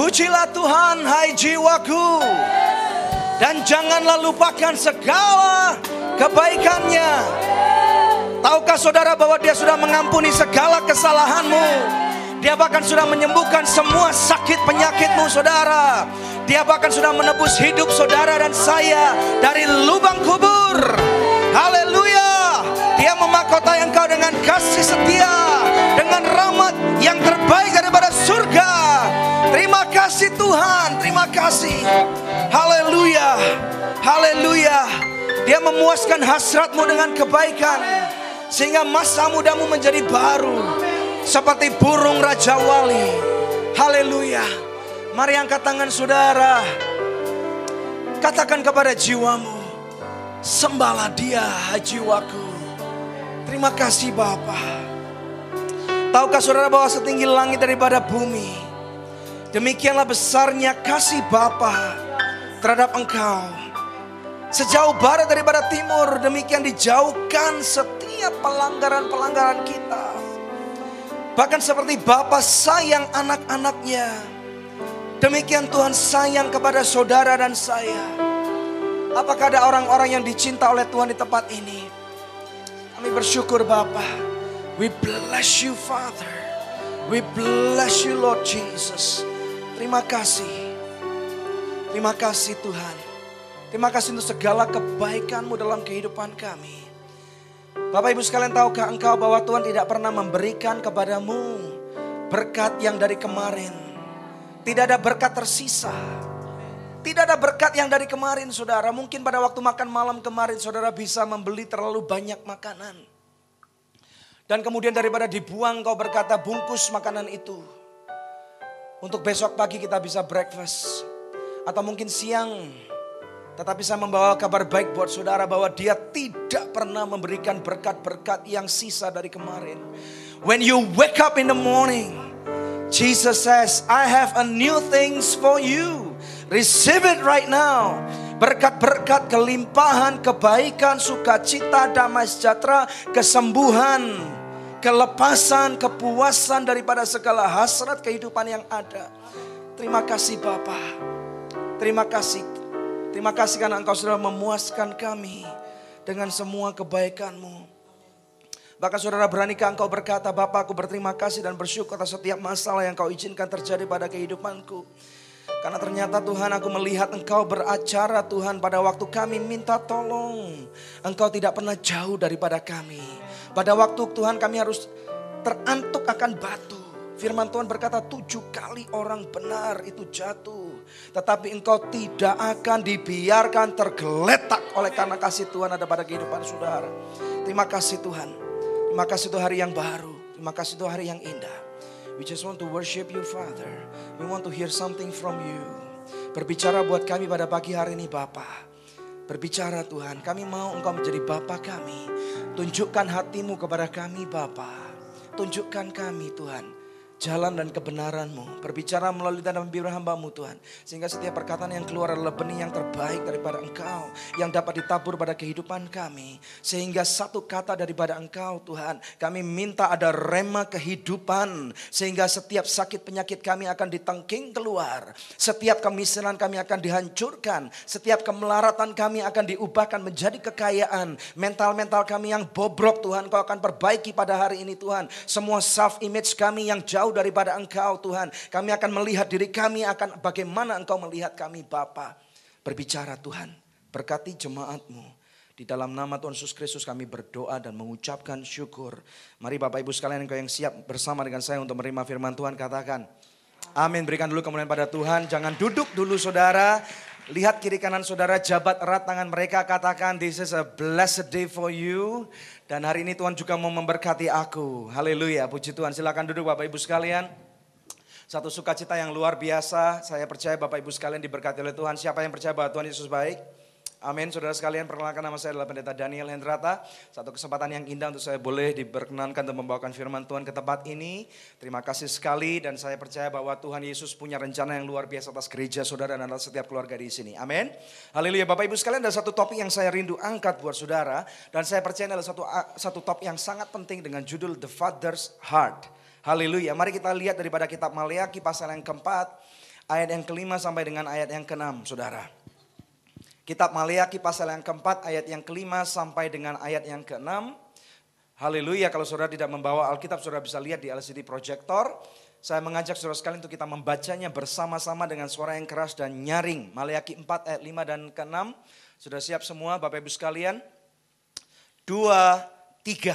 Pujilah Tuhan hai jiwaku. Dan janganlah lupakan segala kebaikannya. Tahukah saudara bahwa Dia sudah mengampuni segala kesalahanmu? Dia bahkan sudah menyembuhkan semua sakit penyakitmu saudara. Dia bahkan sudah menebus hidup saudara dan saya dari lubang kubur. Haleluya. Dia memahkotai engkau dengan kasih setia, dengan rahmat yang terbaik daripada surga. Terima kasih Tuhan, terima kasih. Haleluya. Haleluya. Dia memuaskan hasratmu dengan kebaikan, sehingga masa mudamu menjadi baru seperti burung Raja Wali. Haleluya. Mari angkat tangan saudara. Katakan kepada jiwamu, sembahlah Dia jiwaku. Terima kasih Bapa. Tahukah saudara bahwa setinggi langit daripada bumi, demikianlah besarnya kasih Bapa terhadap engkau. Sejauh barat daripada timur, demikian dijauhkan setiap pelanggaran-pelanggaran kita. Bahkan seperti Bapa sayang anak-anaknya, demikian Tuhan sayang kepada saudara dan saya. Apakah ada orang-orang yang dicinta oleh Tuhan di tempat ini? Kami bersyukur Bapa. We bless you Father. We bless you Lord Jesus. Terima kasih. Terima kasih Tuhan. Terima kasih untuk segala kebaikan-Mu dalam kehidupan kami. Bapak Ibu sekalian, tahukah engkau bahwa Tuhan tidak pernah memberikan kepadamu berkat yang dari kemarin. Tidak ada berkat tersisa. Tidak ada berkat yang dari kemarin saudara. Mungkin pada waktu makan malam kemarin saudara bisa membeli terlalu banyak makanan. Dan kemudian daripada dibuang kau berkata bungkus makanan itu. Untuk besok pagi kita bisa breakfast. Atau mungkin siang. Tetapi saya membawa kabar baik buat saudara bahwa Dia tidak pernah memberikan berkat-berkat yang sisa dari kemarin. When you wake up in the morning, Jesus says, I have a new things for you. Receive it right now. Berkat-berkat, kelimpahan, kebaikan, sukacita, damai sejahtera, kesembuhan, kelepasan, kepuasan daripada segala hasrat kehidupan yang ada. Terima kasih Bapa. Terima kasih. Terima kasih karena Engkau sudah memuaskan kami dengan semua kebaikan-Mu. Bahkan saudara, beranikah engkau berkata, Bapa, aku berterima kasih dan bersyukur atas setiap masalah yang Kau izinkan terjadi pada kehidupanku. Karena ternyata Tuhan, aku melihat Engkau beracara Tuhan pada waktu kami minta tolong. Engkau tidak pernah jauh daripada kami. Pada waktu Tuhan kami harus terantuk akan batu. Firman Tuhan berkata 7 kali orang benar itu jatuh. Tetapi engkau tidak akan dibiarkan tergeletak oleh karena kasih Tuhan ada pada kehidupan saudara. Terima kasih Tuhan. Terima kasih itu hari yang baru. Terima kasih itu hari yang indah. We just want to worship you Father. We want to hear something from you. Berbicara buat kami pada pagi hari ini Bapa. Berbicara Tuhan. Kami mau engkau menjadi Bapa kami. Tunjukkan hatimu kepada kami Bapa. Tunjukkan kami Tuhan jalan dan kebenaran-Mu. Berbicara melalui tanda pemberian hamba-Mu Tuhan. Sehingga setiap perkataan yang keluar adalah benih yang terbaik daripada Engkau. Yang dapat ditabur pada kehidupan kami. Sehingga satu kata daripada Engkau Tuhan. Kami minta ada rema kehidupan. Sehingga setiap sakit penyakit kami akan ditengking keluar. Setiap kemiskinan kami akan dihancurkan. Setiap kemelaratan kami akan diubahkan menjadi kekayaan. Mental-mental kami yang bobrok Tuhan Kau akan perbaiki pada hari ini Tuhan. Semua self image kami yang jauh daripada Engkau Tuhan. Kami akan melihat diri kami akan bagaimana Engkau melihat kami Bapa. Berbicara Tuhan. Berkati jemaat-Mu. Di dalam nama Tuhan Yesus Kristus kami berdoa dan mengucapkan syukur. Mari Bapak Ibu sekalian engkau yang siap bersama dengan saya untuk menerima firman Tuhan katakan. Amin. Berikan dulu kemuliaan pada Tuhan. Jangan duduk dulu saudara. Lihat kiri kanan saudara, jabat erat tangan mereka, katakan this is a blessed day for you. Dan hari ini Tuhan juga mau memberkati aku. Haleluya, puji Tuhan. Silakan duduk Bapak Ibu sekalian. Satu sukacita yang luar biasa. Saya percaya Bapak Ibu sekalian diberkati oleh Tuhan. Siapa yang percaya bahwa Tuhan Yesus baik? Amin. Saudara sekalian, perkenalkan nama saya adalah Pendeta Daniel Hendrata. Satu kesempatan yang indah untuk saya boleh diperkenankan untuk membawakan firman Tuhan ke tempat ini. Terima kasih sekali dan saya percaya bahwa Tuhan Yesus punya rencana yang luar biasa atas gereja saudara dan atas setiap keluarga di sini. Amin. Haleluya. Bapak Ibu sekalian, ada satu topik yang saya rindu angkat buat saudara. Dan saya percaya adalah satu topik yang sangat penting dengan judul The Father's Heart. Haleluya. Mari kita lihat daripada kitab Maleakhi pasal yang keempat. ayat yang kelima sampai dengan ayat yang keenam, saudara. Kitab Maleakhi pasal yang keempat, ayat yang kelima sampai dengan ayat yang keenam. Haleluya, kalau saudara tidak membawa Alkitab, saudara bisa lihat di LCD Projector. Saya mengajak saudara sekalian untuk kita membacanya bersama-sama dengan suara yang keras dan nyaring. Maleakhi 4 ayat 5 dan ke-6. Sudah siap semua Bapak Ibu sekalian? 2, 3.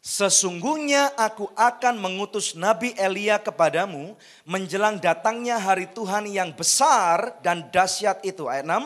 Sesungguhnya aku akan mengutus Nabi Elia kepadamu menjelang datangnya hari Tuhan yang besar dan dahsyat itu. Ayat 6.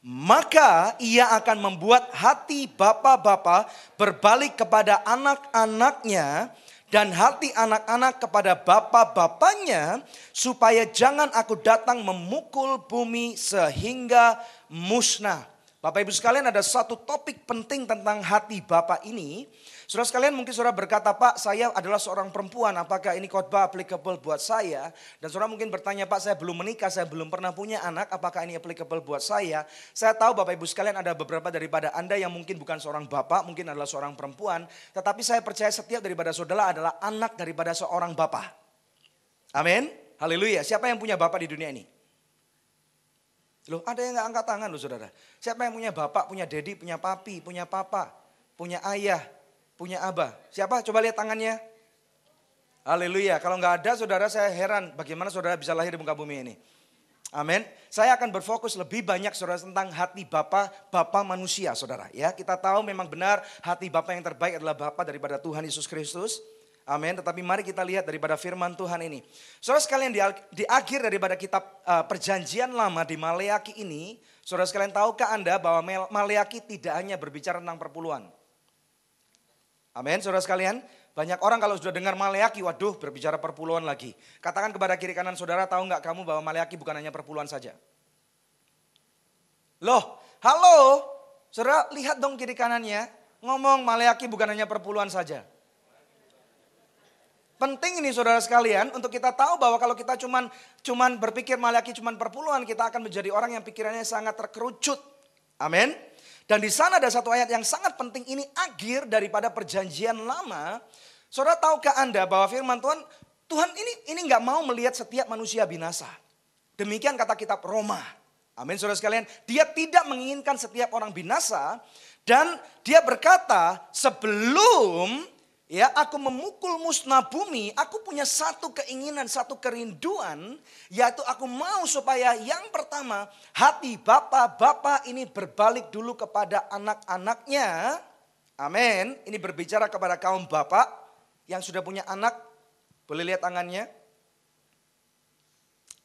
Maka ia akan membuat hati bapa-bapa berbalik kepada anak-anaknya dan hati anak-anak kepada bapa-bapanya, supaya jangan aku datang memukul bumi sehingga musnah. Bapak Ibu sekalian, ada satu topik penting tentang hati Bapa ini. Saudara sekalian, mungkin saudara berkata, Pak, saya adalah seorang perempuan, apakah ini khotbah applicable buat saya? Dan saudara mungkin bertanya, Pak, saya belum menikah, saya belum pernah punya anak, apakah ini applicable buat saya? Saya tahu Bapak Ibu sekalian, ada beberapa daripada Anda yang mungkin bukan seorang bapak, mungkin adalah seorang perempuan. Tetapi saya percaya setiap daripada saudara adalah anak daripada seorang bapak. Amin. Haleluya. Siapa yang punya bapak di dunia ini? Loh, ada yang gak angkat tangan loh saudara. Siapa yang punya bapak, punya dedi, punya papi, punya papa, punya ayah, punya abah? Siapa? Coba lihat tangannya. Haleluya. Kalau gak ada saudara, saya heran bagaimana saudara bisa lahir di muka bumi ini. Amin. Saya akan berfokus lebih banyak saudara tentang hati Bapa manusia saudara. Ya, kita tahu memang benar hati Bapa yang terbaik adalah Bapa daripada Tuhan Yesus Kristus. Amin. Tetapi mari kita lihat daripada firman Tuhan ini. Saudara sekalian, di akhir daripada kitab perjanjian lama di Maleakhi ini, saudara sekalian tahukah Anda bahwa Maleakhi tidak hanya berbicara tentang perpuluhan. Amin. Saudara sekalian, banyak orang kalau sudah dengar Maleakhi, waduh berbicara perpuluhan lagi. Katakan kepada kiri kanan saudara, tahu nggak kamu bahwa Maleakhi bukan hanya perpuluhan saja? Loh, halo. Saudara lihat dong kiri kanannya, ngomong Maleakhi bukan hanya perpuluhan saja. Penting ini saudara sekalian untuk kita tahu bahwa kalau kita cuman berpikir Maleakhi cuman perpuluhan, kita akan menjadi orang yang pikirannya sangat terkerucut. Amin. Dan di sana ada satu ayat yang sangat penting, ini akhir daripada perjanjian lama. Saudara tahukah Anda bahwa firman Tuhan ini nggak mau melihat setiap manusia binasa. Demikian kata kitab Roma. Amin saudara sekalian, dia tidak menginginkan setiap orang binasa dan dia berkata sebelum aku memukul musnah bumi, aku punya satu keinginan, satu kerinduan, yaitu aku mau supaya yang pertama hati Bapa ini berbalik dulu kepada anak-anaknya. Amin. Ini berbicara kepada kaum bapak yang sudah punya anak. Boleh lihat tangannya?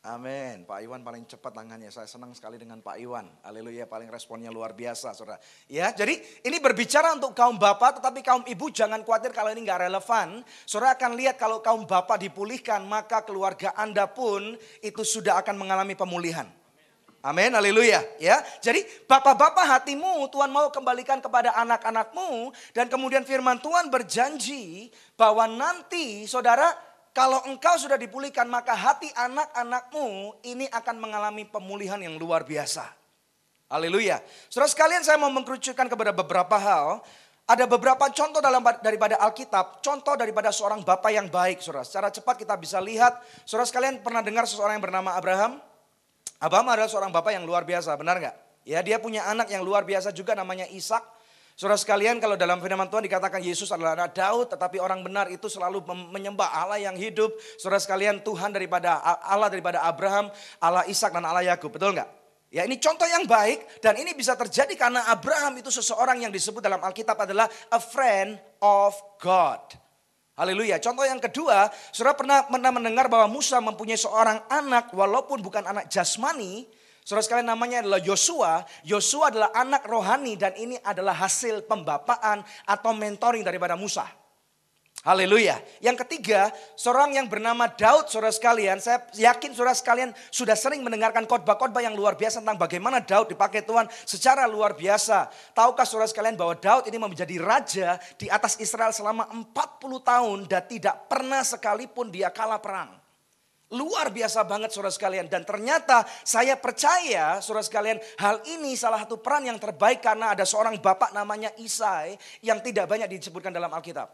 Amin. Pak Iwan paling cepat tangannya. Saya senang sekali dengan Pak Iwan. Haleluya, paling responnya luar biasa, saudara. Ya, jadi ini berbicara untuk kaum bapak, tetapi kaum ibu jangan khawatir kalau ini nggak relevan. Saudara akan lihat kalau kaum bapak dipulihkan, maka keluarga Anda pun itu sudah akan mengalami pemulihan. Amin, haleluya. Ya, jadi bapak-bapak hatimu Tuhan mau kembalikan kepada anak-anakmu, dan kemudian firman Tuhan berjanji bahwa nanti saudara, kalau engkau sudah dipulihkan, maka hati anak-anakmu ini akan mengalami pemulihan yang luar biasa. Haleluya. Saudara sekalian, saya mau mengkerucutkan kepada beberapa hal. Ada beberapa contoh daripada Alkitab, contoh daripada seorang bapak yang baik, saudara. Secara cepat kita bisa lihat, saudara sekalian pernah dengar seseorang yang bernama Abraham? Abraham adalah seorang bapak yang luar biasa, benar gak? Ya, dia punya anak yang luar biasa juga namanya Ishak. Saudara sekalian, kalau dalam firman Tuhan dikatakan Yesus adalah anak Daud, tetapi orang benar itu selalu menyembah Allah yang hidup. Saudara sekalian, Tuhan daripada Allah daripada Abraham, Allah Ishak dan Allah Yakub, betul nggak? Ya, ini contoh yang baik, dan ini bisa terjadi karena Abraham itu seseorang yang disebut dalam Alkitab adalah a friend of God. Haleluya. Contoh yang kedua, saudara pernah mendengar bahwa Musa mempunyai seorang anak walaupun bukan anak jasmani. Saudara sekalian, namanya adalah Yosua. Yosua adalah anak rohani dan ini adalah hasil pembapaan atau mentoring daripada Musa. Haleluya. Yang ketiga, seorang yang bernama Daud, saudara sekalian. Saya yakin saudara sekalian sudah sering mendengarkan khotbah-khotbah yang luar biasa tentang bagaimana Daud dipakai Tuhan secara luar biasa. Tahukah saudara sekalian bahwa Daud ini menjadi raja di atas Israel selama 40 tahun dan tidak pernah sekalipun dia kalah perang. Luar biasa banget saudara sekalian. Dan ternyata saya percaya saudara sekalian, hal ini salah satu peran yang terbaik karena ada seorang bapak namanya Isai yang tidak banyak disebutkan dalam Alkitab.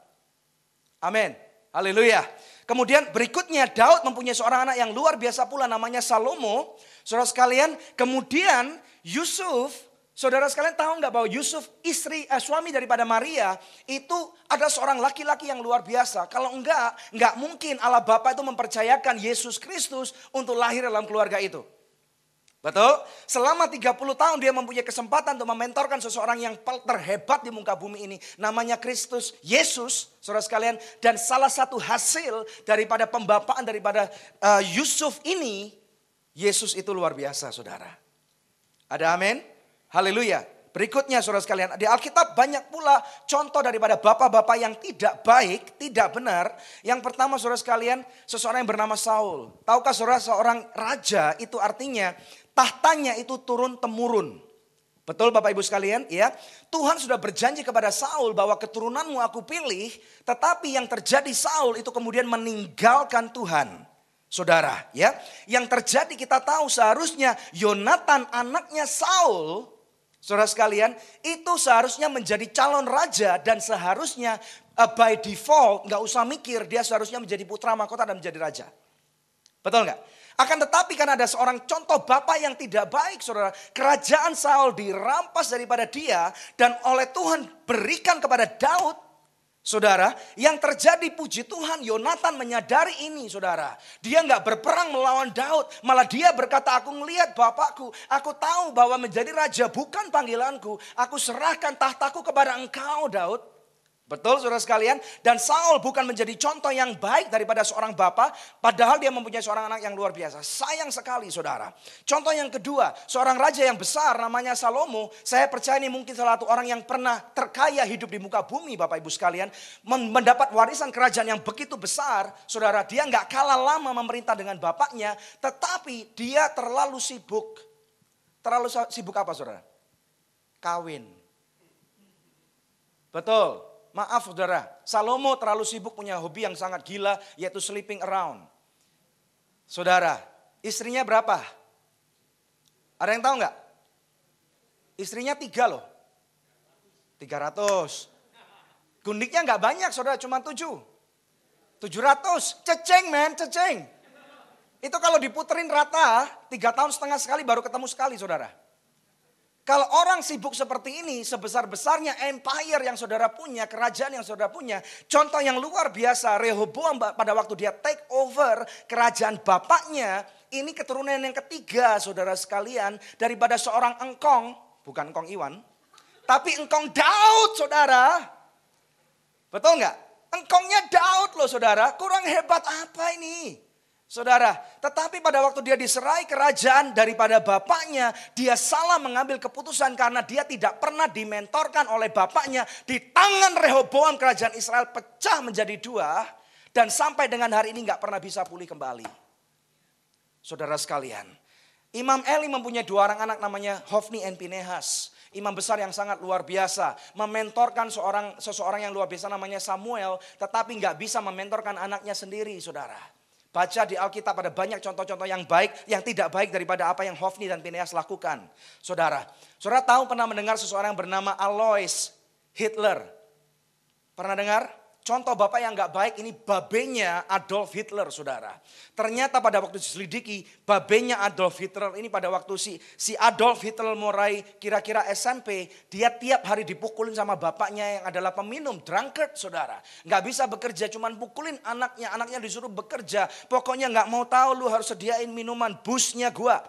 Amin. Haleluya. Kemudian berikutnya Daud mempunyai seorang anak yang luar biasa pula namanya Salomo. Saudara sekalian, kemudian Yusuf, saudara sekalian tahu nggak bahwa Yusuf suami daripada Maria itu ada seorang laki-laki yang luar biasa. Kalau nggak mungkin Allah Bapa itu mempercayakan Yesus Kristus untuk lahir dalam keluarga itu. Betul? Selama 30 tahun dia mempunyai kesempatan untuk mementorkan seseorang yang terhebat di muka bumi ini. Namanya Kristus Yesus, saudara sekalian. Dan salah satu hasil daripada pembapaan daripada Yusuf ini, Yesus itu luar biasa, saudara. Ada amin? Haleluya. Berikutnya saudara sekalian, di Alkitab banyak pula contoh daripada bapak-bapak yang tidak baik, tidak benar. Yang pertama saudara sekalian, seseorang yang bernama Saul. Tahukah saudara, seorang raja itu artinya tahtanya itu turun-temurun. Betul Bapak Ibu sekalian, ya. Tuhan sudah berjanji kepada Saul bahwa keturunanmu aku pilih, tetapi yang terjadi Saul itu kemudian meninggalkan Tuhan. Saudara, ya. Yang terjadi kita tahu seharusnya Yonatan anaknya Saul, saudara sekalian, itu seharusnya menjadi calon raja dan seharusnya by default nggak usah mikir dia seharusnya menjadi putra mahkota dan menjadi raja. Betul nggak? Akan tetapi kan ada seorang contoh bapak yang tidak baik, saudara. Kerajaan Saul dirampas daripada dia dan oleh Tuhan berikan kepada Daud, saudara. Yang terjadi puji Tuhan, Yonatan menyadari ini, saudara. Dia nggak berperang melawan Daud, malah dia berkata, aku ngelihat bapakku, aku tahu bahwa menjadi raja bukan panggilanku. Aku serahkan tahtaku kepada engkau, Daud. Betul saudara sekalian, dan Saul bukan menjadi contoh yang baik daripada seorang bapak, padahal dia mempunyai seorang anak yang luar biasa. Sayang sekali saudara. Contoh yang kedua, seorang raja yang besar namanya Salomo. Saya percaya ini mungkin salah satu orang yang pernah terkaya hidup di muka bumi Bapak Ibu sekalian. Mendapat warisan kerajaan yang begitu besar, saudara. Dia gak kalah lama memerintah dengan bapaknya, tetapi dia terlalu sibuk. Terlalu sibuk apa saudara? Kawin. Betul. Maaf saudara, Salomo terlalu sibuk punya hobi yang sangat gila, yaitu sleeping around. Saudara, istrinya berapa? Ada yang tahu nggak? Istrinya 3 loh. 300. Gundiknya nggak banyak saudara, cuma 7. 700, ceceng men, ceceng. Itu kalau diputerin rata, 3 tahun setengah sekali baru ketemu sekali saudara. Kalau orang sibuk seperti ini, sebesar-besarnya empire yang saudara punya, kerajaan yang saudara punya. Contoh yang luar biasa, Rehoboam pada waktu dia take over kerajaan bapaknya. Ini keturunan yang ketiga saudara sekalian. Daripada seorang engkong, bukan engkong Iwan. Tapi engkong Daud saudara. Betul nggak? Engkongnya Daud loh saudara, kurang hebat apa ini? Saudara, tetapi pada waktu dia diserai kerajaan daripada bapaknya, dia salah mengambil keputusan karena dia tidak pernah dimentorkan oleh bapaknya. Di tangan Rehoboam kerajaan Israel pecah menjadi 2 dan sampai dengan hari ini gak pernah bisa pulih kembali. Saudara sekalian, Imam Eli mempunyai 2 orang anak namanya Hofni dan Pinehas. Imam besar yang sangat luar biasa, mementorkan seseorang yang luar biasa namanya Samuel, tetapi gak bisa mementorkan anaknya sendiri saudara. Baca di Alkitab ada banyak contoh-contoh yang baik, yang tidak baik daripada apa yang Hofni dan Pinehas lakukan. Saudara tahu pernah mendengar seseorang yang bernama Alois Hitler? Pernah dengar? Contoh bapak yang gak baik ini babenya Adolf Hitler saudara. Ternyata pada waktu diselidiki babenya Adolf Hitler ini pada waktu si Adolf Hitler mulai kira-kira SMP. Dia tiap hari dipukulin sama bapaknya yang adalah peminum, drunkard saudara. Gak bisa bekerja, cuman pukulin anaknya disuruh bekerja. Pokoknya gak mau tahu, lu harus sediain minuman, busnya gua.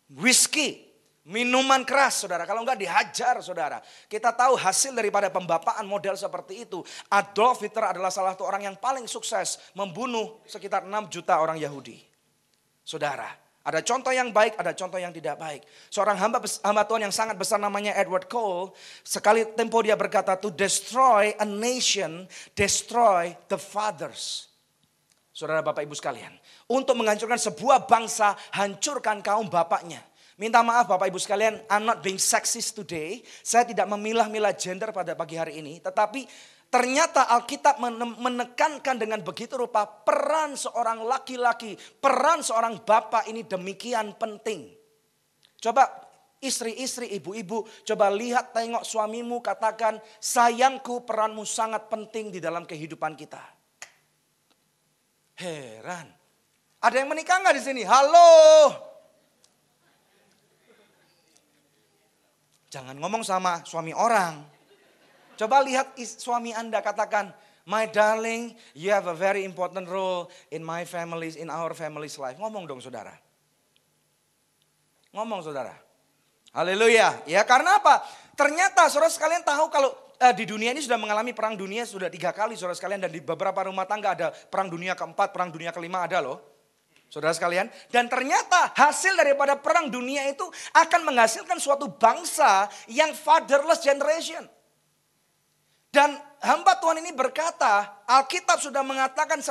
Whisky. Minuman keras saudara, kalau enggak dihajar saudara. Kita tahu hasil daripada pembapaan model seperti itu. Adolf Hitler adalah salah satu orang yang paling sukses membunuh sekitar 6 juta orang Yahudi. Saudara, ada contoh yang baik, ada contoh yang tidak baik. Seorang hamba Tuhan yang sangat besar namanya Edward Cole. Sekali tempo dia berkata, to destroy a nation, destroy the fathers. Saudara Bapak Ibu sekalian, untuk menghancurkan sebuah bangsa, hancurkan kaum bapaknya. Minta maaf Bapak Ibu sekalian, I'm not being sexist today. Saya tidak memilah-milah gender pada pagi hari ini. Tetapi ternyata Alkitab menekankan dengan begitu rupa peran seorang laki-laki, peran seorang bapak ini demikian penting. Coba istri-istri, ibu-ibu, coba lihat, tengok suamimu, katakan, sayangku peranmu sangat penting di dalam kehidupan kita. Heran. Ada yang menikah nggak di sini? Halo. Jangan ngomong sama suami orang. Coba lihat suami Anda, katakan, my darling, you have a very important role in my family's, in our family's life. Ngomong dong saudara. Ngomong saudara. Haleluya. Ya karena apa? Ternyata saudara sekalian tahu kalau di dunia ini sudah mengalami perang dunia sudah 3 kali saudara sekalian. Dan di beberapa rumah tangga ada perang dunia keempat, perang dunia kelima ada loh. Saudara sekalian. Dan ternyata hasil daripada perang dunia itu akan menghasilkan suatu bangsa yang fatherless generation. Dan hamba Tuhan ini berkata, Alkitab sudah mengatakan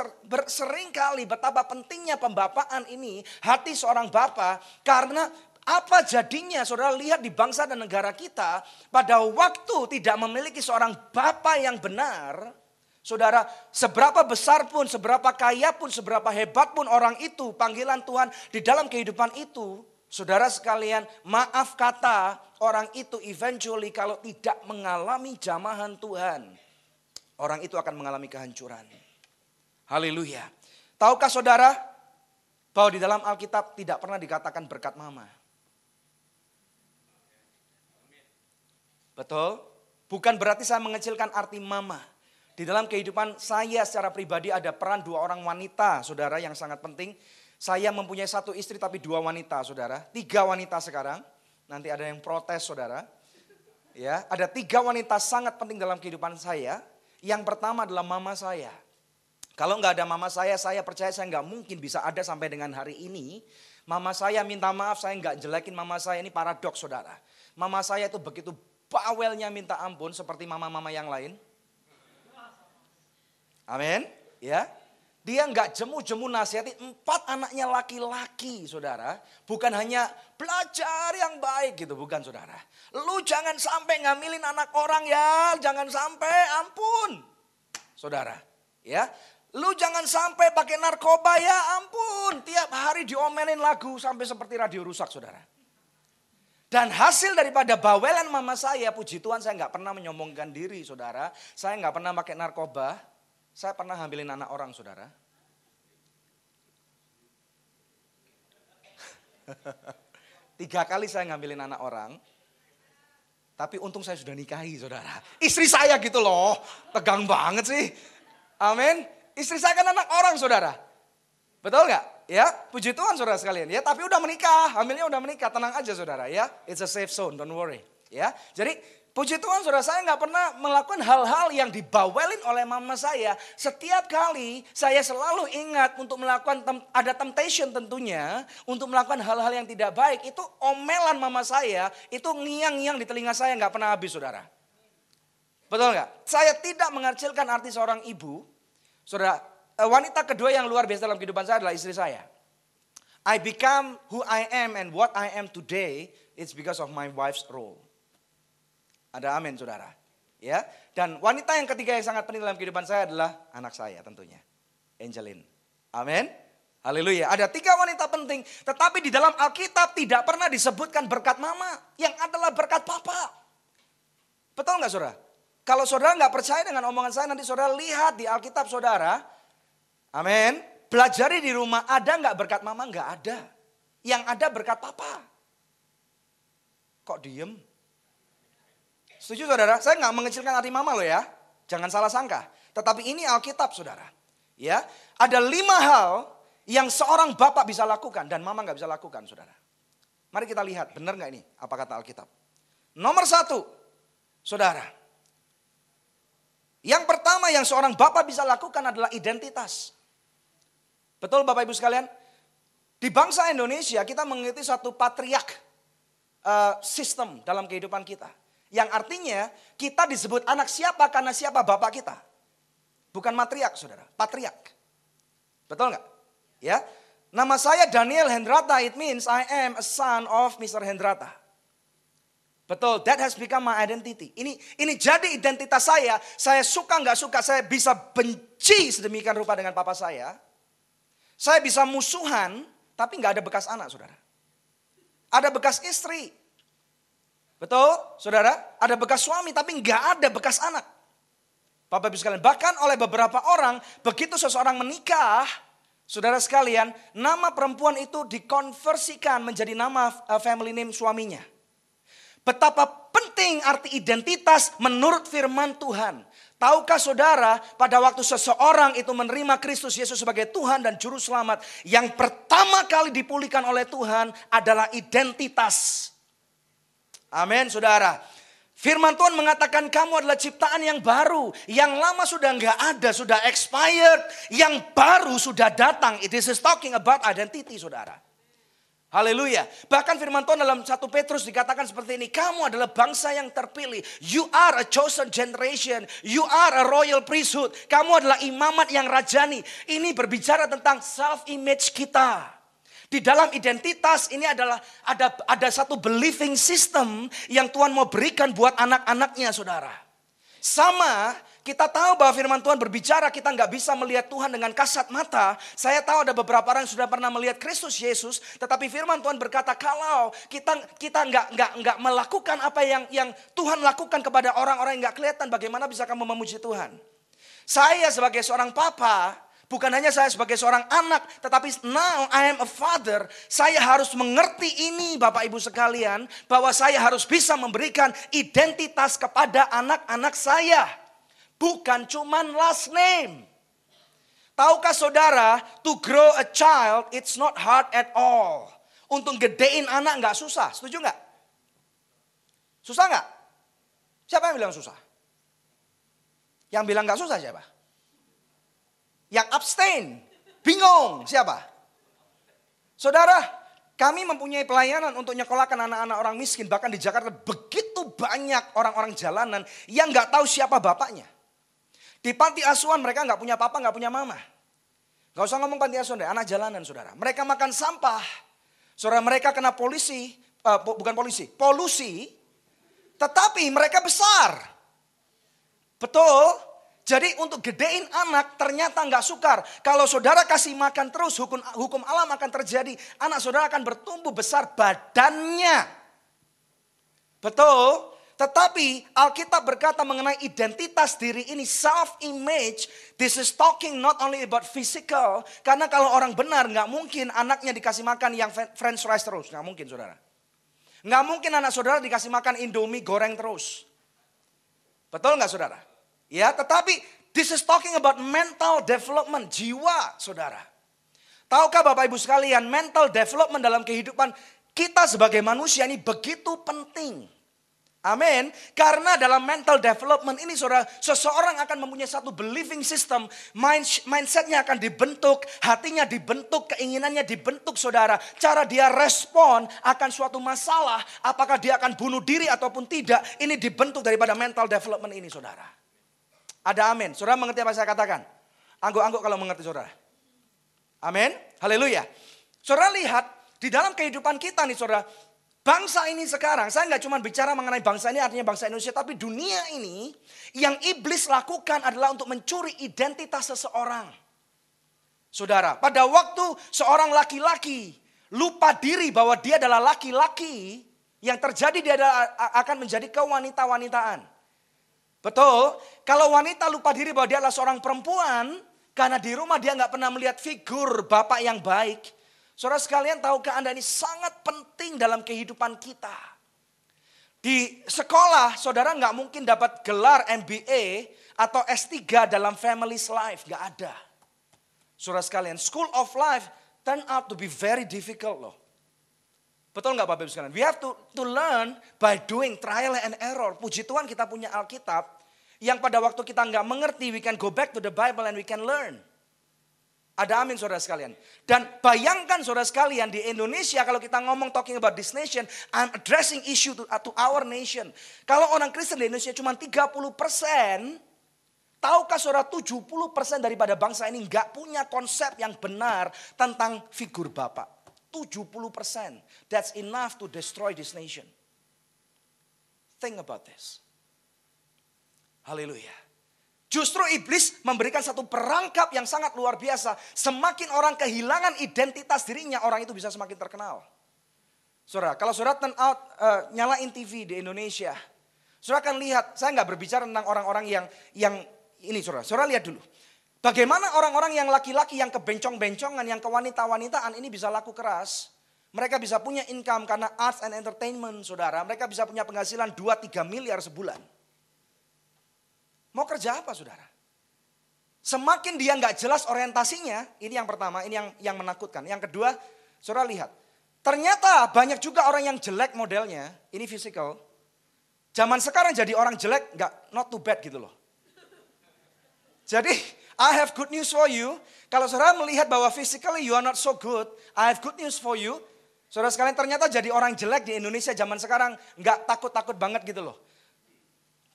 sering kali betapa pentingnya pembapaan ini, hati seorang bapa. Karena apa jadinya saudara lihat di bangsa dan negara kita, pada waktu tidak memiliki seorang bapa yang benar, saudara, seberapa besar pun, seberapa kaya pun, seberapa hebat pun orang itu, panggilan Tuhan di dalam kehidupan itu, saudara sekalian, maaf kata, orang itu eventually kalau tidak mengalami jamahan Tuhan, orang itu akan mengalami kehancuran. Haleluya. Tahukah saudara, bahwa di dalam Alkitab tidak pernah dikatakan berkat mama? Betul? Bukan berarti saya mengecilkan arti mama. Di dalam kehidupan saya secara pribadi ada peran 2 orang wanita, saudara, yang sangat penting. Saya mempunyai 1 istri tapi 2 wanita, saudara. 3 wanita sekarang. Nanti ada yang protes, saudara. Ya, ada 3 wanita sangat penting dalam kehidupan saya. Yang pertama adalah mama saya. Kalau nggak ada mama saya percaya saya nggak mungkin bisa ada sampai dengan hari ini. Mama saya minta maaf, saya nggak jelekin mama saya, ini paradoks, saudara. Mama saya itu begitu bawelnya minta ampun seperti mama-mama yang lain. Amin. Ya, dia nggak jemu-jemu nasihati 4 anaknya laki-laki, saudara. Bukan hanya belajar yang baik gitu, bukan saudara. Lu jangan sampai ngambilin anak orang ya, jangan sampai, ampun, saudara. Ya, lu jangan sampai pakai narkoba ya, ampun. Tiap hari diomelin lagu sampai seperti radio rusak, saudara. Dan hasil daripada bawelan mama saya, puji Tuhan saya nggak pernah menyombongkan diri, saudara. Saya nggak pernah pakai narkoba. Saya pernah hamilin anak orang, saudara. 3 kali saya ngambilin anak orang. Tapi untung saya sudah nikahi, saudara. Istri saya gitu loh. Tegang banget sih. Amin. Istri saya kan anak orang, saudara. Betul nggak? Ya, puji Tuhan saudara sekalian. Ya, tapi udah menikah. Hamilnya udah menikah. Tenang aja saudara ya. It's a safe zone, don't worry. Ya, jadi puji Tuhan saudara, saya nggak pernah melakukan hal-hal yang dibawelin oleh mama saya. Setiap kali saya selalu ingat untuk melakukan, ada temptation tentunya. Untuk melakukan hal-hal yang tidak baik. Itu omelan mama saya, itu ngiang-ngiang di telinga saya nggak pernah habis saudara. Betul nggak? Saya tidak mengecilkan arti seorang ibu. Saudara, wanita kedua yang luar biasa dalam kehidupan saya adalah istri saya. I become who I am and what I am today, it's because of my wife's role. Ada amin saudara. Ya. Dan wanita yang ketiga yang sangat penting dalam kehidupan saya adalah anak saya tentunya. Angelin. Amin. Haleluya. Ada 3 wanita penting. Tetapi di dalam Alkitab tidak pernah disebutkan berkat mama. Yang adalah berkat papa. Betul gak saudara? Kalau saudara gak percaya dengan omongan saya, nanti saudara lihat di Alkitab saudara. Amin. Pelajari di rumah, ada gak berkat mama? Gak ada. Yang ada berkat papa. Kok diem? Setuju saudara? Saya nggak mengecilkan arti mama loh ya. Jangan salah sangka. Tetapi ini Alkitab saudara. Ya, ada 5 hal yang seorang bapak bisa lakukan dan mama nggak bisa lakukan saudara. Mari kita lihat benar nggak ini apa kata Alkitab. Nomor 1, saudara. Yang pertama yang seorang bapak bisa lakukan adalah identitas. Betul Bapak Ibu sekalian? Di bangsa Indonesia kita mengikuti satu patriark sistem dalam kehidupan kita. Yang artinya kita disebut anak siapa karena siapa bapak kita. Bukan matriark saudara, patriark. Betul nggak? Ya, nama saya Daniel Hendrata, it means I am a son of Mr. Hendrata. Betul, that has become my identity. Ini jadi identitas saya. Saya suka nggak suka, saya bisa benci sedemikian rupa dengan papa saya. Saya bisa musuhan, tapi nggak ada bekas anak saudara. Ada bekas istri. Betul, saudara? Ada bekas suami tapi nggak ada bekas anak. Bapak Ibu sekalian, bahkan oleh beberapa orang, begitu seseorang menikah, Saudara sekalian, nama perempuan itu dikonversikan menjadi nama family name suaminya. Betapa penting arti identitas menurut firman Tuhan. Tahukah saudara, pada waktu seseorang itu menerima Kristus Yesus sebagai Tuhan dan Juru Selamat, yang pertama kali dipulihkan oleh Tuhan adalah identitas. Amin, saudara. Firman Tuhan mengatakan kamu adalah ciptaan yang baru. Yang lama sudah nggak ada, sudah expired. Yang baru sudah datang. It is talking about identity, saudara. Haleluya. Bahkan firman Tuhan dalam 1 Petrus dikatakan seperti ini. Kamu adalah bangsa yang terpilih. You are a chosen generation. You are a royal priesthood. Kamu adalah imamat yang rajani. Ini berbicara tentang self-image kita. Di dalam identitas ini adalah ada satu believing system yang Tuhan mau berikan buat anak-anaknya, saudara. Sama, kita tahu bahwa firman Tuhan berbicara kita nggak bisa melihat Tuhan dengan kasat mata. Saya tahu ada beberapa orang yang sudah pernah melihat Kristus Yesus, tetapi firman Tuhan berkata kalau kita nggak melakukan apa yang Tuhan lakukan kepada orang-orang yang nggak kelihatan, bagaimana bisa kamu memuji Tuhan? Saya sebagai seorang papa, bukan hanya saya sebagai seorang anak, tetapi now I am a father. Saya harus mengerti ini Bapak Ibu sekalian, bahwa saya harus bisa memberikan identitas kepada anak-anak saya. Bukan cuman last name. Tahukah saudara, to grow a child it's not hard at all. Untuk gedein anak gak susah, setuju gak? Susah gak? Siapa yang bilang susah? Yang bilang gak susah siapa? Yang abstain, bingung, siapa? Saudara, kami mempunyai pelayanan untuk nyekolahkan anak-anak orang miskin. Bahkan di Jakarta begitu banyak orang-orang jalanan yang gak tahu siapa bapaknya. Di panti asuhan mereka gak punya papa, gak punya mama. Gak usah ngomong panti asuhan deh, anak jalanan saudara. Mereka makan sampah, saudara, mereka kena polusi, tetapi mereka besar. Betul? Jadi untuk gedein anak ternyata nggak sukar. Kalau saudara kasih makan terus, hukum alam akan terjadi. Anak saudara akan bertumbuh besar badannya. Betul? Tetapi Alkitab berkata mengenai identitas diri ini, self-image. This is talking not only about physical. Karena kalau orang benar nggak mungkin anaknya dikasih makan yang french fries terus. Nggak mungkin saudara. Nggak mungkin anak saudara dikasih makan Indomie goreng terus. Betul nggak saudara? Ya, tetapi this is talking about mental development, jiwa, saudara. Tahukah Bapak Ibu sekalian, mental development dalam kehidupan kita sebagai manusia ini begitu penting. Amin. Karena dalam mental development ini, saudara, seseorang akan mempunyai satu believing system, mindsetnya akan dibentuk, hatinya dibentuk, keinginannya dibentuk, saudara. Cara dia respon akan suatu masalah, apakah dia akan bunuh diri ataupun tidak, ini dibentuk daripada mental development ini, saudara. Ada amin. Saudara mengerti apa saya katakan? Angguk-angguk kalau mengerti saudara. Amin. Haleluya. Saudara lihat di dalam kehidupan kita nih saudara. Bangsa ini sekarang, saya nggak cuma bicara mengenai bangsa ini artinya bangsa Indonesia. Tapi dunia ini yang iblis lakukan adalah untuk mencuri identitas seseorang. Saudara, pada waktu seorang laki-laki lupa diri bahwa dia adalah laki-laki, yang terjadi dia akan menjadi kewanita-wanitaan. Betul, kalau wanita lupa diri bahwa dia adalah seorang perempuan, karena di rumah dia nggak pernah melihat figur bapak yang baik. Saudara sekalian, tahukah Anda ini sangat penting dalam kehidupan kita. Di sekolah, saudara nggak mungkin dapat gelar MBA atau S3 dalam family's life, nggak ada. Saudara sekalian, school of life turn out to be very difficult loh. Betul nggak Bapak Ibu sekalian? We have to learn by doing trial and error. Puji Tuhan kita punya Alkitab yang pada waktu kita nggak mengerti, we can go back to the Bible and we can learn. Ada amin saudara sekalian. Dan bayangkan saudara sekalian di Indonesia kalau kita ngomong talking about this nation, I'm addressing issue to our nation. Kalau orang Kristen di Indonesia cuma 30%, tahukah saudara 70% daripada bangsa ini nggak punya konsep yang benar tentang figur Bapak. 70%. That's enough to destroy this nation. Think about this. Haleluya. Justru iblis memberikan satu perangkap yang sangat luar biasa. Semakin orang kehilangan identitas dirinya, orang itu bisa semakin terkenal. Saudara, kalau saudara turn out, nyalain TV di Indonesia. Saudara akan lihat, saya nggak berbicara tentang orang-orang yang ini saudara. Saudara lihat dulu. Bagaimana orang-orang yang laki-laki yang kebencong-bencongan, yang kewanita-wanitaan ini bisa laku keras. Mereka bisa punya income karena arts and entertainment, saudara. Mereka bisa punya penghasilan 2-3 miliar sebulan. Mau kerja apa, saudara? Semakin dia nggak jelas orientasinya, ini yang pertama, ini yang menakutkan. Yang kedua, saudara lihat. Ternyata banyak juga orang yang jelek modelnya, ini physical. Zaman sekarang jadi orang jelek, not too bad gitu loh. Jadi, I have good news for you. Kalau saudara melihat bahwa physically you are not so good, I have good news for you. Saudara sekalian, ternyata jadi orang jelek di Indonesia zaman sekarang nggak takut-takut banget gitu loh.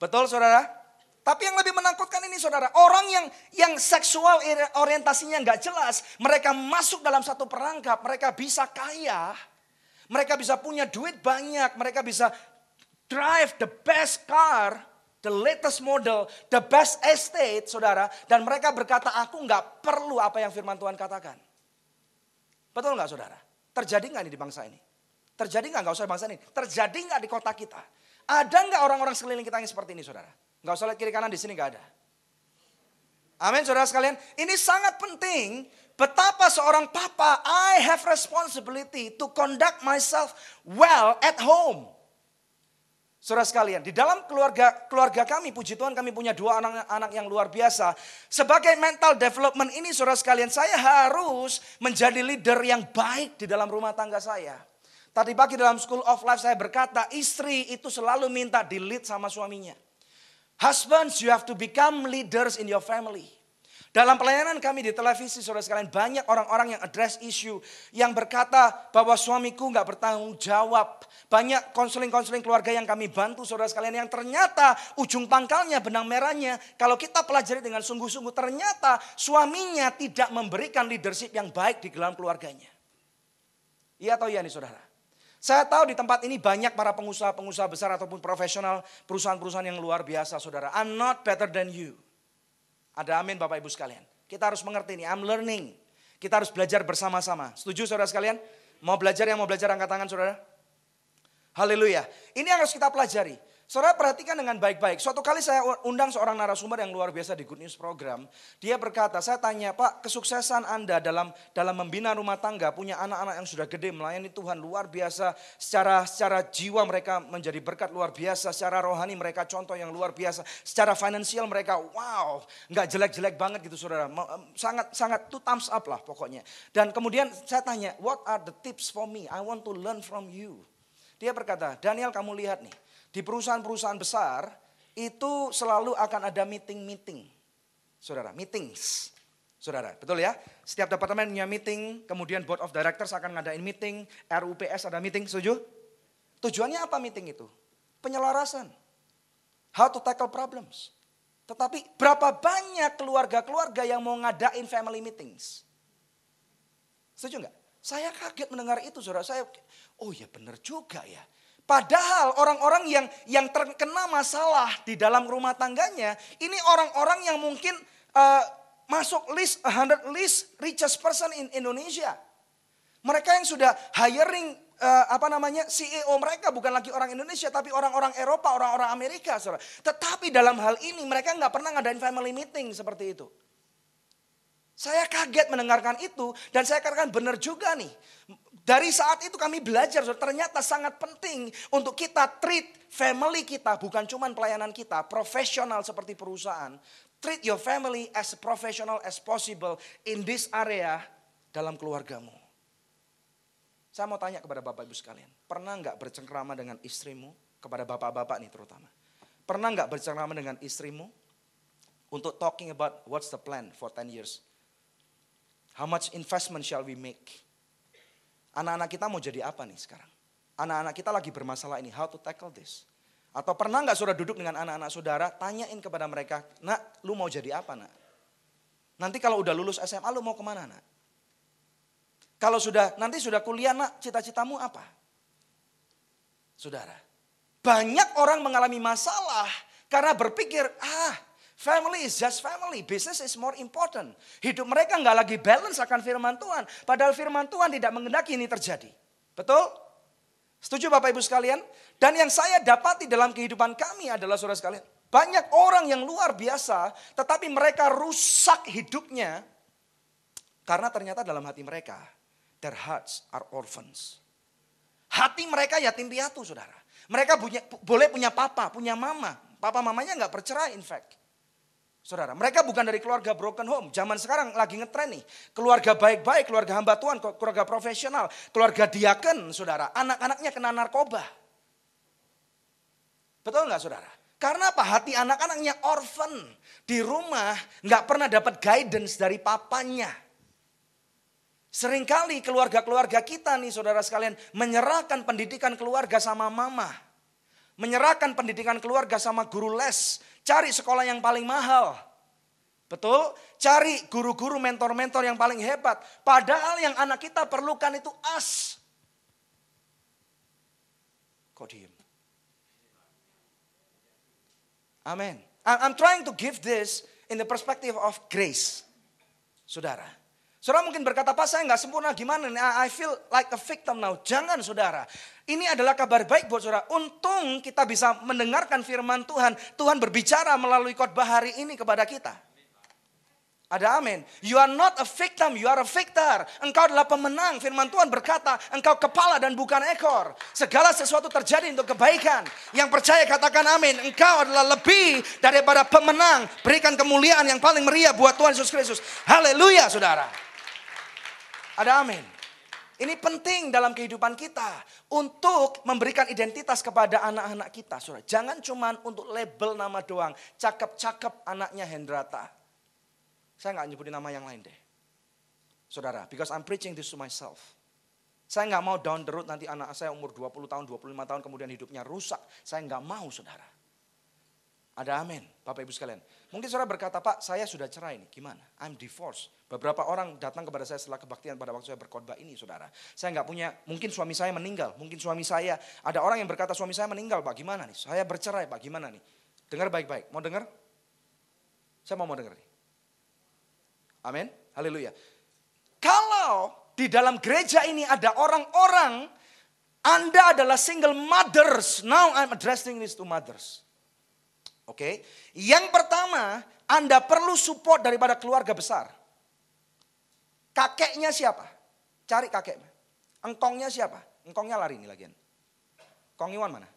Betul, saudara? Tapi yang lebih menakutkan ini, saudara, orang yang seksual orientasinya nggak jelas, mereka masuk dalam satu perangkap, mereka bisa kaya, mereka bisa punya duit banyak, mereka bisa drive the best car, the latest model, the best estate, saudara, dan mereka berkata, aku nggak perlu apa yang firman Tuhan katakan. Betul nggak, saudara? Terjadi nggak di bangsa ini? Terjadi nggak usah bangsa ini. Terjadi nggak di kota kita? Ada nggak orang-orang sekeliling kita yang seperti ini, saudara? Nggak usah lihat kiri kanan, di sini nggak ada. Amin, saudara sekalian. Ini sangat penting. Betapa seorang papa, I have responsibility to conduct myself well at home. Saudara sekalian, di dalam keluarga kami, puji Tuhan kami punya 2 anak yang luar biasa. Sebagai mental development ini, saudara sekalian, saya harus menjadi leader yang baik di dalam rumah tangga saya. Tadi pagi dalam School of Life saya berkata, istri itu selalu minta di lead sama suaminya. Husbands, you have to become leaders in your family. Dalam pelayanan kami di televisi, saudara sekalian, banyak orang-orang yang address issue, yang berkata bahwa suamiku nggak bertanggung jawab. Banyak konseling-konseling keluarga yang kami bantu, saudara sekalian, yang ternyata ujung pangkalnya, benang merahnya, kalau kita pelajari dengan sungguh-sungguh, ternyata suaminya tidak memberikan leadership yang baik di dalam keluarganya. Iya atau iya nih, saudara? Saya tahu di tempat ini banyak para pengusaha-pengusaha besar ataupun profesional, perusahaan-perusahaan yang luar biasa, saudara. I'm not better than you. Ada amin Bapak Ibu sekalian. Kita harus mengerti ini, I'm learning. Kita harus belajar bersama-sama. Setuju saudara sekalian? Mau belajar angkat tangan saudara? Haleluya. Ini yang harus kita pelajari. Saudara perhatikan dengan baik-baik. Suatu kali saya undang seorang narasumber yang luar biasa di Good News Program. Dia berkata, saya tanya, Pak, kesuksesan Anda dalam membina rumah tangga, punya anak-anak yang sudah gede, melayani Tuhan luar biasa. Secara jiwa mereka menjadi berkat luar biasa. Secara rohani mereka contoh yang luar biasa. Secara finansial mereka, wow, nggak jelek-jelek banget gitu saudara. Sangat 2 thumbs up lah pokoknya. Dan kemudian saya tanya, what are the tips for me? I want to learn from you. Dia berkata, Daniel kamu lihat nih. Di perusahaan-perusahaan besar itu selalu akan ada meeting. Saudara, meetings. Saudara, betul ya? Setiap departemen punya meeting, kemudian board of directors akan ngadain meeting, RUPS ada meeting, setuju? Tujuannya apa meeting itu? Penyelarasan. How to tackle problems. Tetapi berapa banyak keluarga-keluarga yang mau ngadain family meetings? Setuju nggak? Saya kaget mendengar itu, saudara. Oh ya benar juga ya. Padahal orang-orang yang terkena masalah di dalam rumah tangganya, ini orang-orang yang mungkin masuk list 100 list richest person in Indonesia. Mereka yang sudah hiring CEO mereka bukan lagi orang Indonesia, tapi orang-orang Eropa, orang-orang Amerika, saudara. Tetapi dalam hal ini mereka nggak pernah ngadain family meeting seperti itu. Saya kaget mendengarkan itu dan saya katakan benar juga nih. Dari saat itu kami belajar, ternyata sangat penting untuk kita treat family kita, bukan cuma pelayanan kita, profesional seperti perusahaan. Treat your family as professional as possible in this area dalam keluargamu. Saya mau tanya kepada Bapak Ibu sekalian, pernah nggak bercengkrama dengan istrimu, kepada bapak-bapak nih terutama. Pernah nggak bercengkrama dengan istrimu untuk talking about what's the plan for 10 years? How much investment shall we make? Anak-anak kita mau jadi apa nih sekarang? Anak-anak kita lagi bermasalah ini, how to tackle this? Atau pernah nggak saudara duduk dengan anak-anak saudara, tanyain kepada mereka, nak, lu mau jadi apa nak? Nanti kalau udah lulus SMA, lu mau kemana nak? Kalau nanti sudah kuliah nak, cita-citamu apa? Saudara, banyak orang mengalami masalah karena berpikir, family is just family, business is more important. Hidup mereka nggak lagi balance akan firman Tuhan. Padahal firman Tuhan tidak menghendaki ini terjadi. Betul? Setuju Bapak Ibu sekalian? Dan yang saya dapati dalam kehidupan kami adalah saudara sekalian. Banyak orang yang luar biasa, tetapi mereka rusak hidupnya karena ternyata dalam hati mereka, their hearts are orphans. Hati mereka yatim piatu, saudara. Mereka boleh punya papa, punya mama. Papa mamanya nggak bercerai, in fact. Saudara, mereka bukan dari keluarga broken home. Zaman sekarang lagi ngetren nih. Keluarga baik-baik, keluarga hamba Tuhan, keluarga profesional, keluarga diaken, saudara. Anak-anaknya kena narkoba. Betul nggak, saudara? Karena apa? Hati anak-anaknya orphan. Di rumah nggak pernah dapat guidance dari papanya. Seringkali keluarga-keluarga kita nih saudara sekalian menyerahkan pendidikan keluarga sama mama. Menyerahkan pendidikan keluarga sama guru les. Cari sekolah yang paling mahal. Betul? Cari guru-guru mentor-mentor yang paling hebat. Padahal yang anak kita perlukan itu us. Kok diem? Amin. I'm trying to give this in the perspective of grace. Saudara. Saudara mungkin berkata, Pak saya nggak sempurna gimana nih? I feel like a victim now. Jangan saudara. Ini adalah kabar baik buat saudara. Untung kita bisa mendengarkan firman Tuhan. Tuhan berbicara melalui khotbah hari ini kepada kita. Ada amin. You are not a victim, you are a victor. Engkau adalah pemenang. Firman Tuhan berkata, engkau kepala dan bukan ekor. Segala sesuatu terjadi untuk kebaikan. Yang percaya katakan amin. Engkau adalah lebih daripada pemenang. Berikan kemuliaan yang paling meriah buat Tuhan Yesus Kristus. Haleluya saudara. Ada amin. Ini penting dalam kehidupan kita. Untuk memberikan identitas kepada anak-anak kita. Saudara. Jangan cuma untuk label nama doang. Cakep-cakep anaknya Hendrata. Saya nggak nyebutin nama yang lain deh. Saudara, because I'm preaching this to myself. Saya nggak mau down the road nanti anak saya umur 20 tahun, 25 tahun kemudian hidupnya rusak. Saya nggak mau saudara. Ada amin, Bapak Ibu sekalian. Mungkin saudara berkata, Pak saya sudah cerai nih, gimana? I'm divorced. Beberapa orang datang kepada saya setelah kebaktian pada waktu saya berkhotbah ini saudara. Saya nggak punya, mungkin suami saya meninggal. Mungkin suami saya, ada orang yang berkata suami saya meninggal Pak, gimana nih? Saya bercerai Pak, gimana nih? Dengar baik-baik, mau dengar? Saya mau dengar nih. Amin, haleluya. Kalau di dalam gereja ini ada orang-orang, Anda adalah single mothers. Now I'm addressing this to mothers. Oke, yang pertama, Anda perlu support daripada keluarga besar. Kakeknya siapa? Cari kakeknya. Engkongnya siapa? Engkongnya lari nih lagian. Kong Iwan mana?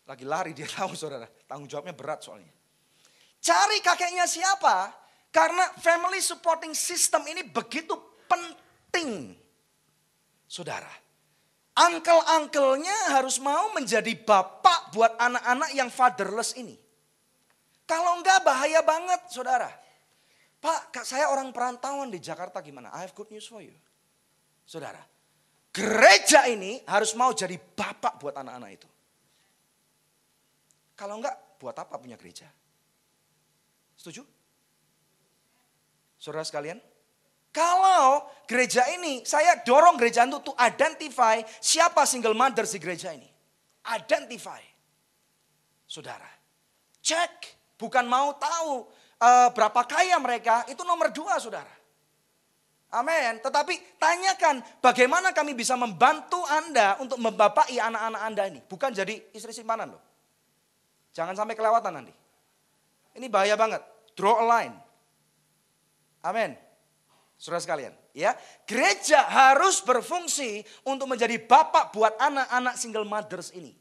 Lagi lari dia tahu saudara. Tanggung jawabnya berat soalnya. Cari kakeknya siapa? Karena family supporting system ini begitu penting. Saudara. Uncle-uncle-nya harus mau menjadi bapak buat anak-anak yang fatherless ini. Kalau enggak bahaya banget saudara. Pak saya orang perantauan di Jakarta gimana? I have good news for you. Saudara. Gereja ini harus mau jadi bapak buat anak-anak itu. Kalau enggak buat apa punya gereja? Setuju? Saudara sekalian, kalau gereja ini, saya dorong gereja untuk to identify siapa single mothers di gereja ini. Identify. Saudara, cek. Bukan mau tahu berapa kaya mereka, itu nomor 2 saudara. Amin. Tetapi tanyakan bagaimana kami bisa membantu Anda untuk membapai anak-anak Anda ini. Bukan jadi istri simpanan loh. Jangan sampai kelewatan nanti. Ini bahaya banget. Draw a line. Amin. Saudara sekalian, ya. Gereja harus berfungsi untuk menjadi bapak buat anak-anak single mothers ini.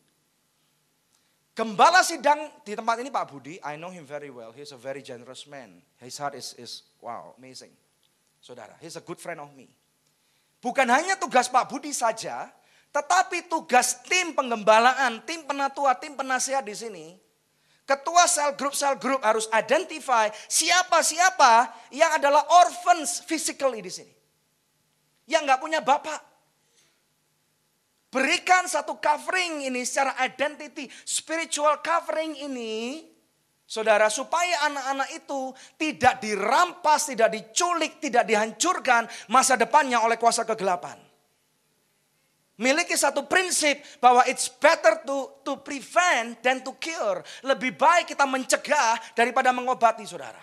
Gembala sidang di tempat ini Pak Budi, I know him very well. He's a very generous man. His heart is wow, amazing. Saudara, he's a good friend of me. Bukan hanya tugas Pak Budi saja, tetapi tugas tim penggembalaan, tim penatua, tim penasihat di sini. Ketua sel group harus identify siapa-siapa yang adalah orphans physically di sini. Yang nggak punya bapak. Berikan satu covering ini secara identity, spiritual covering ini, saudara, supaya anak-anak itu tidak dirampas, tidak diculik, tidak dihancurkan masa depannya oleh kuasa kegelapan. Miliki satu prinsip bahwa it's better to prevent than to cure. Lebih baik kita mencegah daripada mengobati saudara.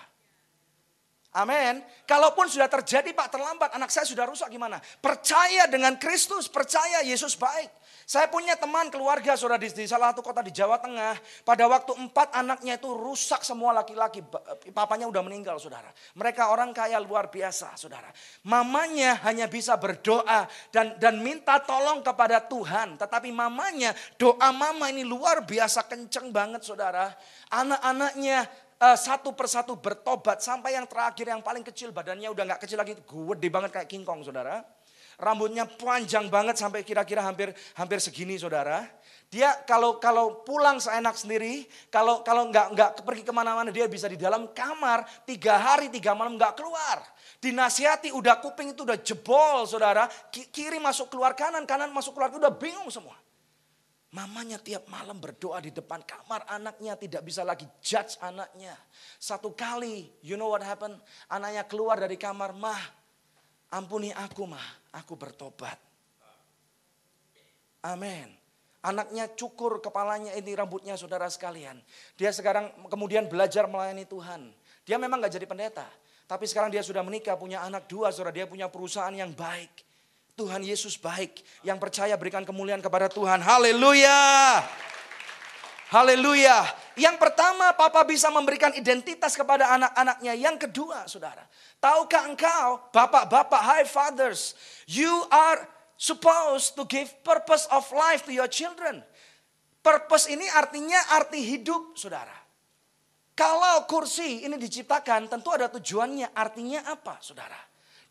Amin. Kalaupun sudah terjadi Pak terlambat, anak saya sudah rusak gimana? Percaya dengan Kristus, percaya Yesus baik. Saya punya teman keluarga saudara di salah satu kota di Jawa Tengah. Pada waktu 4 anaknya itu rusak semua laki-laki. Papanya udah meninggal saudara. Mereka orang kaya luar biasa saudara. Mamanya hanya bisa berdoa dan minta tolong kepada Tuhan. Tetapi mamanya, doa mama ini luar biasa kenceng banget saudara. Anak-anaknya satu persatu bertobat. Sampai yang terakhir yang paling kecil badannya udah gak kecil lagi. Gede banget kayak King Kong saudara. Rambutnya panjang banget sampai kira-kira hampir segini saudara. Dia kalau pulang seenak sendiri, kalau nggak pergi kemana-mana dia bisa di dalam kamar 3 hari 3 malam nggak keluar. Dinasihati udah kuping itu udah jebol saudara. Kiri masuk keluar kanan masuk keluar udah bingung semua. Mamanya tiap malam berdoa di depan kamar anaknya, tidak bisa lagi judge anaknya. Satu kali, you know what happened? Anaknya keluar dari kamar, "Mah, ampuni aku mah, aku bertobat." Amin. Anaknya cukur kepalanya ini rambutnya saudara sekalian. Dia sekarang kemudian belajar melayani Tuhan. Dia memang gak jadi pendeta. Tapi sekarang dia sudah menikah, punya anak 2 saudara. Dia punya perusahaan yang baik. Tuhan Yesus baik. Yang percaya berikan kemuliaan kepada Tuhan. Haleluya. Haleluya. Yang pertama, Papa bisa memberikan identitas kepada anak-anaknya. Yang kedua, saudara, tahukah engkau, bapak-bapak, hi fathers, you are supposed to give purpose of life to your children. Purpose ini artinya arti hidup, saudara. Kalau kursi ini diciptakan, tentu ada tujuannya. Artinya apa, saudara?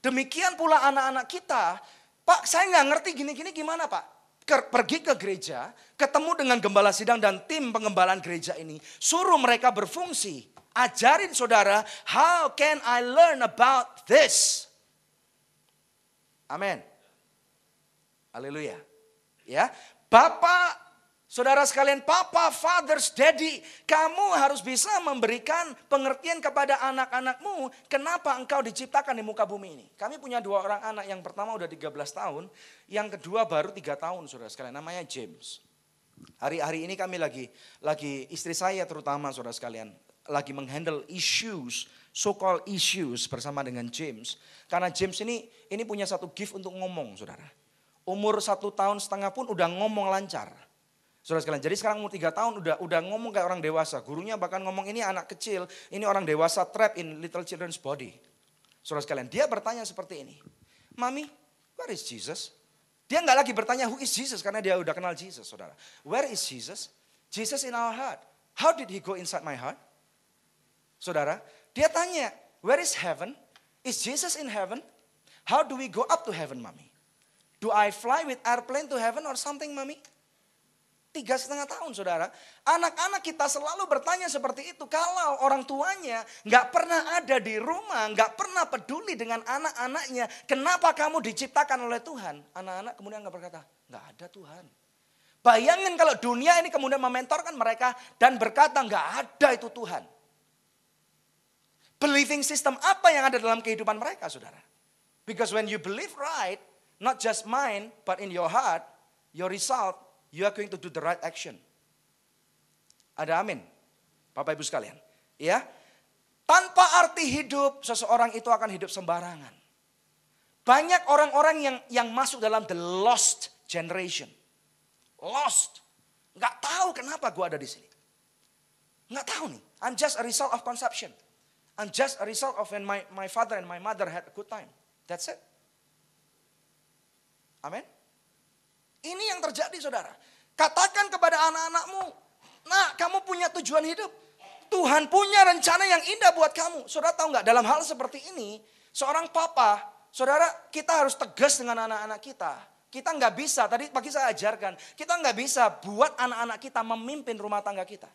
Demikian pula anak-anak kita. "Pak, saya nggak ngerti gini-gini gimana, Pak?" Pergi ke gereja, ketemu dengan gembala sidang dan tim pengembalaan gereja ini. Suruh mereka berfungsi. Ajarin saudara, how can I learn about this? Amin. Haleluya. Ya, Bapak, saudara sekalian, Papa, fathers, daddy, kamu harus bisa memberikan pengertian kepada anak-anakmu kenapa engkau diciptakan di muka bumi ini. Kami punya 2 orang anak, yang pertama udah 13 tahun, yang kedua baru 3 tahun saudara sekalian, namanya James. Hari-hari ini kami lagi istri saya terutama saudara sekalian, lagi menghandle issues, so-called issues bersama dengan James. Karena James ini punya satu gift untuk ngomong saudara. Umur 1,5 tahun pun udah ngomong lancar. Saudara sekalian, jadi sekarang umur 3 tahun udah ngomong kayak orang dewasa. Gurunya bahkan ngomong ini anak kecil, ini orang dewasa trapped in little children's body. Saudara sekalian, dia bertanya seperti ini. "Mami, where is Jesus?" Dia nggak lagi bertanya who is Jesus karena dia udah kenal Jesus, saudara. Where is Jesus? Jesus in our heart. How did he go inside my heart? Saudara, dia tanya, where is heaven? Is Jesus in heaven? How do we go up to heaven, Mami? Do I fly with airplane to heaven or something, Mami? 3,5 tahun saudara. Anak-anak kita selalu bertanya seperti itu. Kalau orang tuanya gak pernah ada di rumah, gak pernah peduli dengan anak-anaknya. Kenapa kamu diciptakan oleh Tuhan? Anak-anak kemudian gak berkata, gak ada Tuhan. Bayangin kalau dunia ini kemudian mementorkan mereka dan berkata gak ada itu Tuhan. Believing system apa yang ada dalam kehidupan mereka saudara? Because when you believe right, not just mind, but in your heart, your result, you are going to do the right action. Ada amin? Bapak Ibu sekalian. Ya, tanpa arti hidup, seseorang itu akan hidup sembarangan. Banyak orang-orang yang masuk dalam the lost generation. Lost. Nggak tahu kenapa gue ada di sini. Nggak tahu nih. I'm just a result of conception. I'm just a result of when my father and my mother had a good time. That's it. Amin. Ini yang terjadi saudara. Katakan kepada anak-anakmu, nah kamu punya tujuan hidup. Tuhan punya rencana yang indah buat kamu. Saudara tahu nggak dalam hal seperti ini, seorang papa, saudara kita harus tegas dengan anak-anak kita. Kita nggak bisa, tadi pagi saya ajarkan, kita nggak bisa buat anak-anak kita memimpin rumah tangga kita.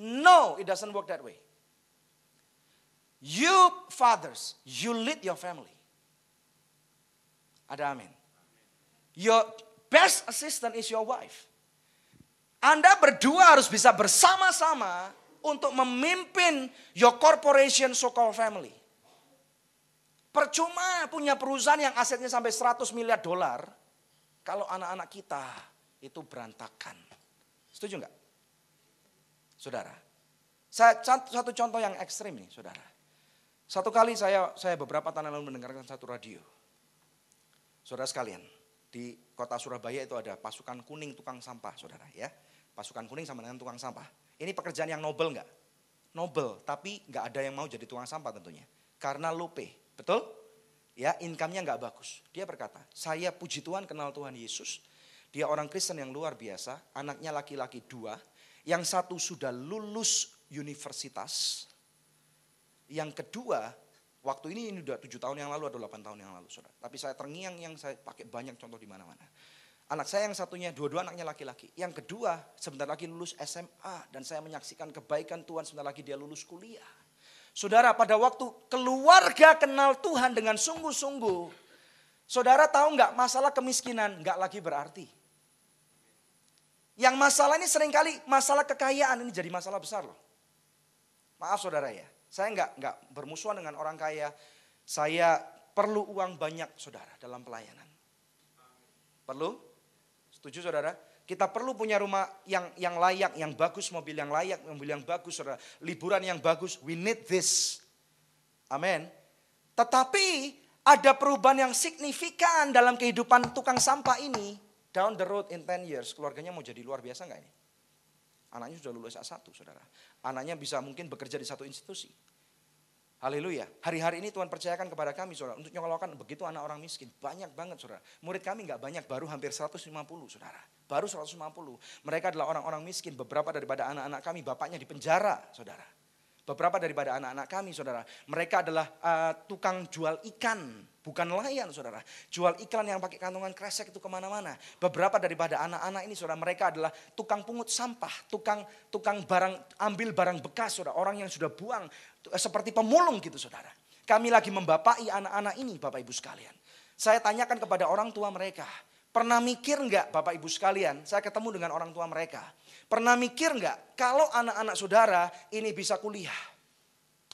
No, it doesn't work that way. You fathers, you lead your family. Ada amin. Your best assistant is your wife. Anda berdua harus bisa bersama-sama untuk memimpin your corporation so-called family. Percuma punya perusahaan yang asetnya sampai $100 miliar kalau anak-anak kita itu berantakan. Setuju nggak? Saudara. Satu contoh yang ekstrim nih, saudara. Satu kali saya beberapa tahun lalu mendengarkan satu radio. Saudara sekalian, Di kota Surabaya itu ada pasukan kuning tukang sampah, saudara ya. Pasukan kuning sama dengan tukang sampah. Ini pekerjaan yang noble enggak? Noble, tapi enggak ada yang mau jadi tukang sampah tentunya. Karena low pay, betul? Ya, income-nya enggak bagus. Dia berkata, saya puji Tuhan kenal Tuhan Yesus. Dia orang Kristen yang luar biasa, anaknya laki-laki 2. Yang satu sudah lulus universitas. Yang kedua, waktu ini udah 7 tahun yang lalu atau 8 tahun yang lalu, saudara. Tapi saya terngiang yang saya pakai banyak contoh di mana-mana. Anak saya yang satunya, dua-dua anaknya laki-laki. Yang kedua, sebentar lagi lulus SMA. Dan saya menyaksikan kebaikan Tuhan, sebentar lagi dia lulus kuliah. Saudara, pada waktu keluarga kenal Tuhan dengan sungguh-sungguh. Saudara tahu nggak, masalah kemiskinan nggak lagi berarti. Yang masalah ini seringkali masalah kekayaan ini jadi masalah besar loh. Maaf saudara ya, saya nggak bermusuhan dengan orang kaya. Saya perlu uang banyak saudara dalam pelayanan. Perlu? Setuju saudara? Kita perlu punya rumah yang layak, yang bagus, mobil yang layak, mobil yang bagus saudara. Liburan yang bagus, we need this. Amin. Tetapi ada perubahan yang signifikan dalam kehidupan tukang sampah ini. Down the road in 10 years, keluarganya mau jadi luar biasa nggak ini? Anaknya sudah lulus S1 saudara. Anaknya bisa mungkin bekerja di satu institusi. Haleluya. Hari-hari ini Tuhan percayakan kepada kami saudara. Untuk nyokolokan begitu anak orang miskin. Banyak banget saudara. Murid kami gak banyak, baru hampir 150 saudara. Baru 150. Mereka adalah orang-orang miskin. Beberapa daripada anak-anak kami bapaknya di penjara saudara. Beberapa daripada anak-anak kami saudara. Mereka adalah tukang jual ikan. Bukan nelayan saudara. Jual iklan yang pakai kantongan kresek itu kemana-mana. Beberapa daripada anak-anak ini saudara. Mereka adalah tukang pungut sampah. Tukang ambil barang bekas saudara. Orang yang sudah buang. Seperti pemulung gitu saudara. Kami lagi membapai anak-anak ini Bapak Ibu sekalian. Saya tanyakan kepada orang tua mereka. Pernah mikir enggak Bapak Ibu sekalian. Saya ketemu dengan orang tua mereka. Pernah mikir enggak kalau anak-anak saudara ini bisa kuliah.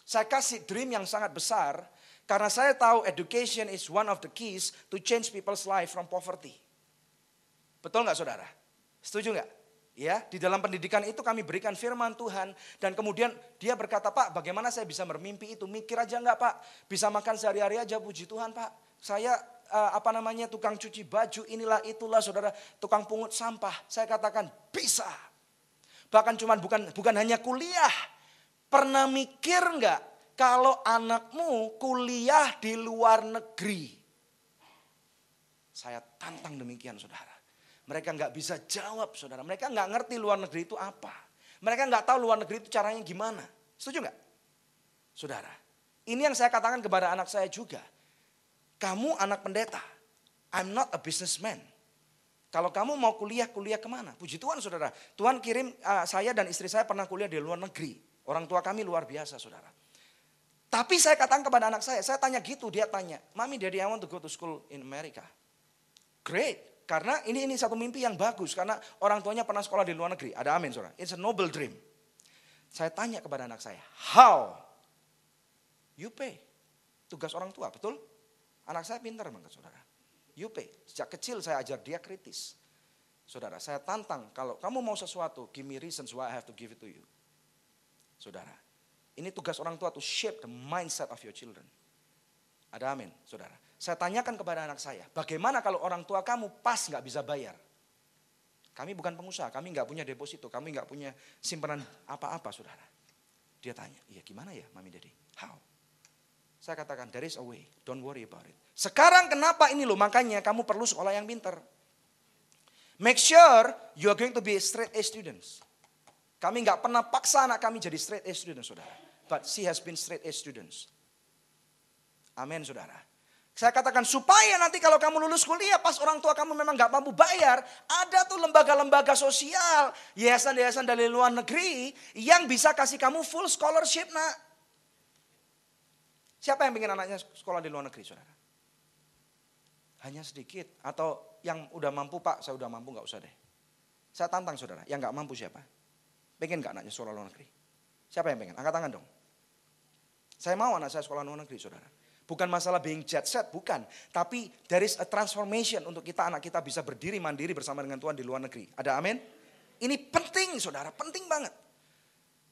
Saya kasih dream yang sangat besar. Karena saya tahu education is one of the keys to change people's life from poverty. Betul nggak saudara? Setuju nggak? Ya, di dalam pendidikan itu kami berikan firman Tuhan. Dan kemudian dia berkata, Pak bagaimana saya bisa bermimpi itu? Mikir aja nggak Pak? Bisa makan sehari-hari aja, puji Tuhan Pak. Saya tukang cuci baju, inilah itulah saudara. Tukang pungut sampah. Saya katakan bisa. Bahkan bukan hanya kuliah. Pernah mikir nggak? Kalau anakmu kuliah di luar negeri. Saya tantang demikian saudara. Mereka nggak bisa jawab saudara. Mereka nggak ngerti luar negeri itu apa. Mereka nggak tahu luar negeri itu caranya gimana. Setuju nggak? Saudara. Ini yang saya katakan kepada anak saya juga. Kamu anak pendeta. I'm not a businessman. Kalau kamu mau kuliah kemana? Puji Tuhan saudara. Tuhan kirim saya dan istri saya pernah kuliah di luar negeri. Orang tua kami luar biasa saudara. Tapi saya katakan kepada anak saya tanya gitu, dia tanya, Mami, Daddy, I want to go to school in America. Great, karena ini satu mimpi yang bagus, karena orang tuanya pernah sekolah di luar negeri. Ada amin, saudara. It's a noble dream. Saya tanya kepada anak saya, how? You pay. Tugas orang tua, betul? Anak saya pintar banget, saudara. You pay. Sejak kecil saya ajar dia kritis. Saudara, saya tantang, kalau kamu mau sesuatu, give me reasons why I have to give it to you. Saudara. Ini tugas orang tua to shape the mindset of your children. Ada amin, saudara. Saya tanyakan kepada anak saya, bagaimana kalau orang tua kamu pas gak bisa bayar? Kami bukan pengusaha, kami gak punya deposito, kami gak punya simpanan apa-apa, saudara. Dia tanya, iya gimana ya Mami Daddy? How? Saya katakan, there is a way, don't worry about it. Sekarang kenapa ini loh, makanya kamu perlu sekolah yang pintar. Make sure you are going to be straight A students. Kami nggak pernah paksa anak kami jadi straight A student, saudara. But she has been straight A students. Amin, saudara. Saya katakan supaya nanti kalau kamu lulus kuliah, pas orang tua kamu memang nggak mampu bayar, ada tuh lembaga-lembaga sosial, yayasan-yayasan dari luar negeri yang bisa kasih kamu full scholarship, nak. Siapa yang ingin anaknya sekolah di luar negeri, saudara? Hanya sedikit. Atau yang udah mampu, Pak, saya udah mampu, nggak usah deh. Saya tantang, saudara. Yang nggak mampu siapa? Pengen gak anaknya sekolah luar negeri? Siapa yang pengen? Angkat tangan dong. Saya mau anak saya sekolah luar negeri, saudara. Bukan masalah being jet set, bukan. Tapi there is a transformation untuk anak kita bisa berdiri mandiri bersama dengan Tuhan di luar negeri. Ada amin? Ini penting, saudara. Penting banget.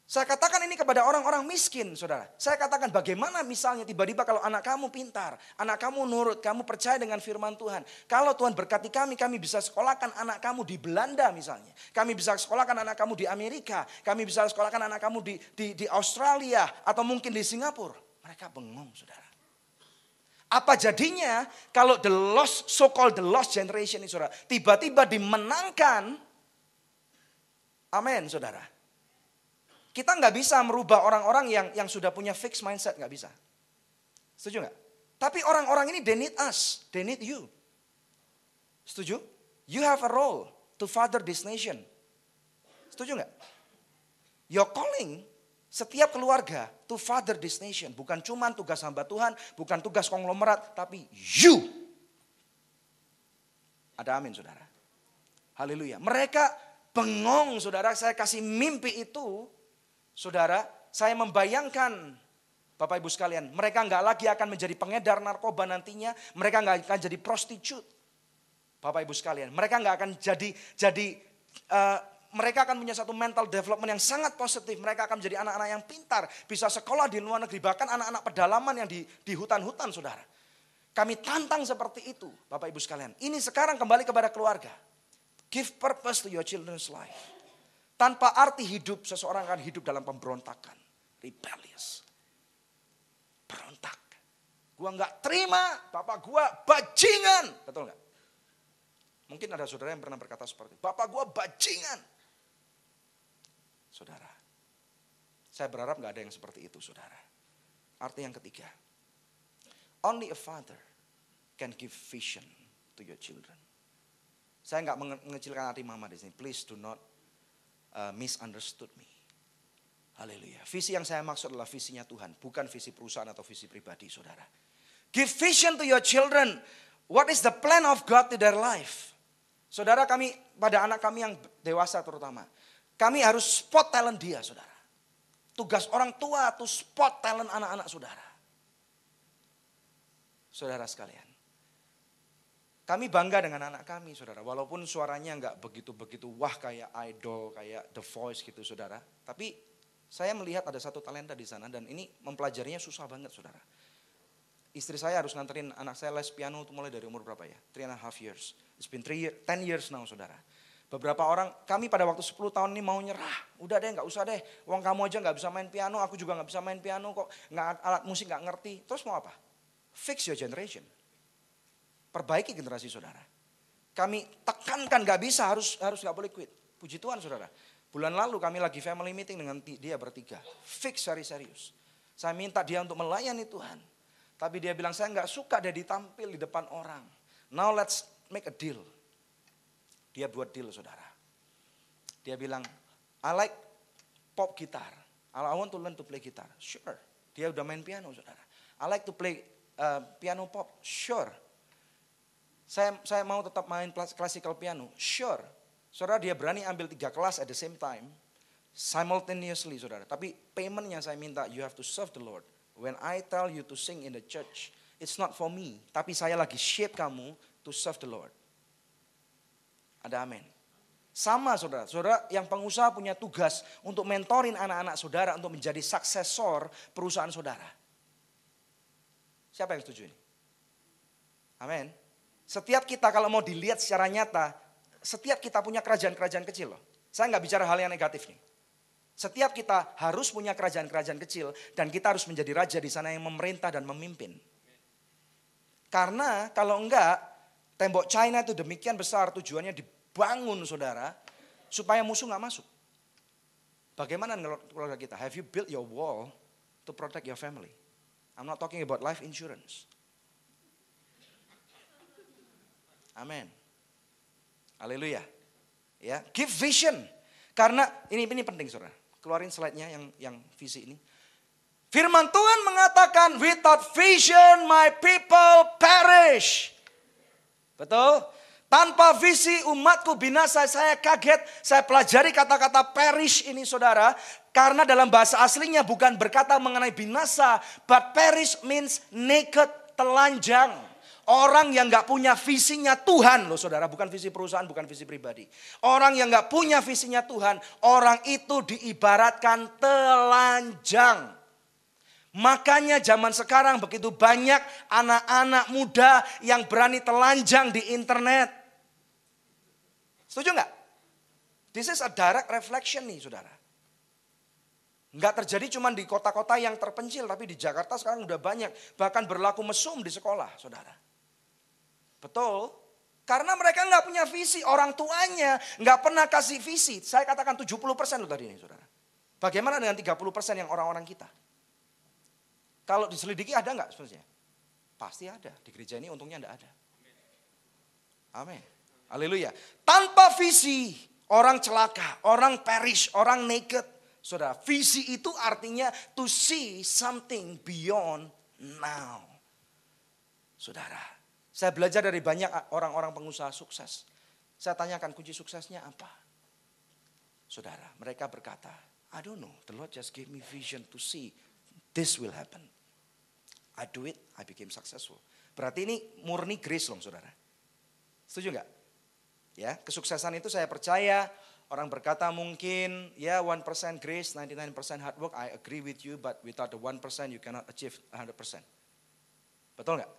Saya katakan ini kepada orang-orang miskin, saudara. Saya katakan bagaimana misalnya tiba-tiba kalau anak kamu pintar, anak kamu nurut, kamu percaya dengan firman Tuhan. Kalau Tuhan berkati kami bisa sekolahkan anak kamu di Belanda misalnya. Kami bisa sekolahkan anak kamu di Amerika. Kami bisa sekolahkan anak kamu di Australia atau mungkin di Singapura. Mereka bengong, saudara. Apa jadinya kalau so-called the lost generation ini, saudara, tiba-tiba dimenangkan? Amin, saudara. Kita nggak bisa merubah orang-orang yang sudah punya fixed mindset, nggak bisa. Setuju nggak? Tapi orang-orang ini they need us, they need you. Setuju? You have a role to father this nation. Setuju nggak? Your calling setiap keluarga to father this nation, bukan cuma tugas hamba Tuhan, bukan tugas konglomerat, tapi you. Ada amin, saudara. Haleluya. Mereka bengong, saudara. Saya kasih mimpi itu. Saudara, saya membayangkan Bapak Ibu sekalian, mereka nggak lagi akan menjadi pengedar narkoba nantinya, mereka nggak akan jadi prostitut. Bapak Ibu sekalian, mereka nggak akan mereka akan punya satu mental development yang sangat positif. Mereka akan menjadi anak-anak yang pintar, bisa sekolah di luar negeri, bahkan anak-anak pedalaman yang di hutan-hutan, saudara. Kami tantang seperti itu, Bapak Ibu sekalian. Ini sekarang kembali kepada keluarga. Give purpose to your children's life. Tanpa arti hidup, seseorang akan hidup dalam pemberontakan. Rebellious. Berontak. Gua nggak terima, bapak gua bajingan. Betul nggak? Mungkin ada saudara yang pernah berkata seperti itu. Bapak gua bajingan. Saudara. Saya berharap nggak ada yang seperti itu, saudara. Arti yang ketiga. Only a father can give vision to your children. Saya nggak mengecilkan hati mama di sini. Please do not misunderstood me. Haleluya. Visi yang saya maksud adalah visinya Tuhan, bukan visi perusahaan atau visi pribadi, saudara. Give vision to your children. What is the plan of God to their life? Saudara, kami pada anak kami yang dewasa terutama, kami harus spot talent dia, saudara. Tugas orang tua itu spot talent anak-anak saudara. Saudara sekalian. Kami bangga dengan anak kami, saudara. Walaupun suaranya nggak begitu-begitu wah kayak idol, kayak The Voice gitu, saudara. Tapi saya melihat ada satu talenta di sana dan ini mempelajarinya susah banget, saudara. Istri saya harus nganterin anak saya les piano itu mulai dari umur berapa ya? 3.5 years. It's been 10 years now, saudara. Beberapa orang, kami pada waktu 10 tahun ini mau nyerah. Udah deh, nggak usah deh. Uang kamu aja nggak bisa main piano, aku juga nggak bisa main piano kok. Alat musik nggak ngerti. Terus mau apa? Fix your generation. Perbaiki generasi saudara. Kami tekankan gak bisa, harus gak boleh quit. Puji Tuhan, saudara. Bulan lalu kami lagi family meeting dengan dia bertiga. Fix serius. Saya minta dia untuk melayani Tuhan. Tapi dia bilang saya gak suka dia ditampil di depan orang. Now let's make a deal. Dia buat deal, saudara. Dia bilang, I like pop guitar. I want to learn to play guitar. Sure. Dia udah main piano, saudara. I like to play piano pop. Sure. Saya mau tetap main classical piano. Sure. Saudara, dia berani ambil 3 kelas at the same time. Simultaneously, saudara. Tapi paymentnya saya minta, you have to serve the Lord. When I tell you to sing in the church, it's not for me. Tapi saya lagi shape kamu to serve the Lord. Ada amin. Sama, saudara. Saudara yang pengusaha punya tugas untuk mentorin anak-anak saudara untuk menjadi suksesor perusahaan saudara. Siapa yang setuju ini? Amin. Setiap kita kalau mau dilihat secara nyata, setiap kita punya kerajaan-kerajaan kecil loh. Saya nggak bicara hal yang negatif nih. Setiap kita harus punya kerajaan-kerajaan kecil dan kita harus menjadi raja di sana yang memerintah dan memimpin. Karena kalau enggak, tembok China itu demikian besar tujuannya dibangun, saudara, supaya musuh nggak masuk. Bagaimana keluarga kita? Have you built your wall to protect your family? I'm not talking about life insurance. Amin. Haleluya. Ya, give vision. Karena ini penting, saudara. Keluarin slide-nya yang visi ini. Firman Tuhan mengatakan, without vision my people perish. Betul? Tanpa visi umatku binasa. Saya kaget, saya pelajari kata-kata perish ini, saudara. Karena dalam bahasa aslinya bukan berkata mengenai binasa, but perish means naked, telanjang. Orang yang gak punya visinya Tuhan loh saudara. Bukan visi perusahaan, bukan visi pribadi. Orang yang gak punya visinya Tuhan, orang itu diibaratkan telanjang. Makanya zaman sekarang begitu banyak anak-anak muda yang berani telanjang di internet. Setuju gak? This is a direct reflection nih saudara. Nggak terjadi cuma di kota-kota yang terpencil, tapi di Jakarta sekarang udah banyak. Bahkan berlaku mesum di sekolah, saudara. Betul? Karena mereka nggak punya visi, orang tuanya nggak pernah kasih visi. Saya katakan 70% loh tadi ini, saudara. Bagaimana dengan 30% yang orang-orang kita? Kalau diselidiki ada nggak sebenarnya? Pasti ada. Di gereja ini untungnya nggak ada. Amin. Haleluya. Tanpa visi, orang celaka, orang perish, orang naked. Saudara, visi itu artinya to see something beyond now. Saudara, saya belajar dari banyak orang-orang pengusaha sukses. Saya tanyakan kunci suksesnya apa? Saudara, mereka berkata, I don't know, the Lord just gave me vision to see this will happen. I do it, I became successful. Berarti ini murni grace loh saudara. Setuju nggak? Ya, kesuksesan itu saya percaya. Orang berkata mungkin ya 1% grace, 99% hard work. I agree with you, but without the 1% you cannot achieve 100%. Betul nggak?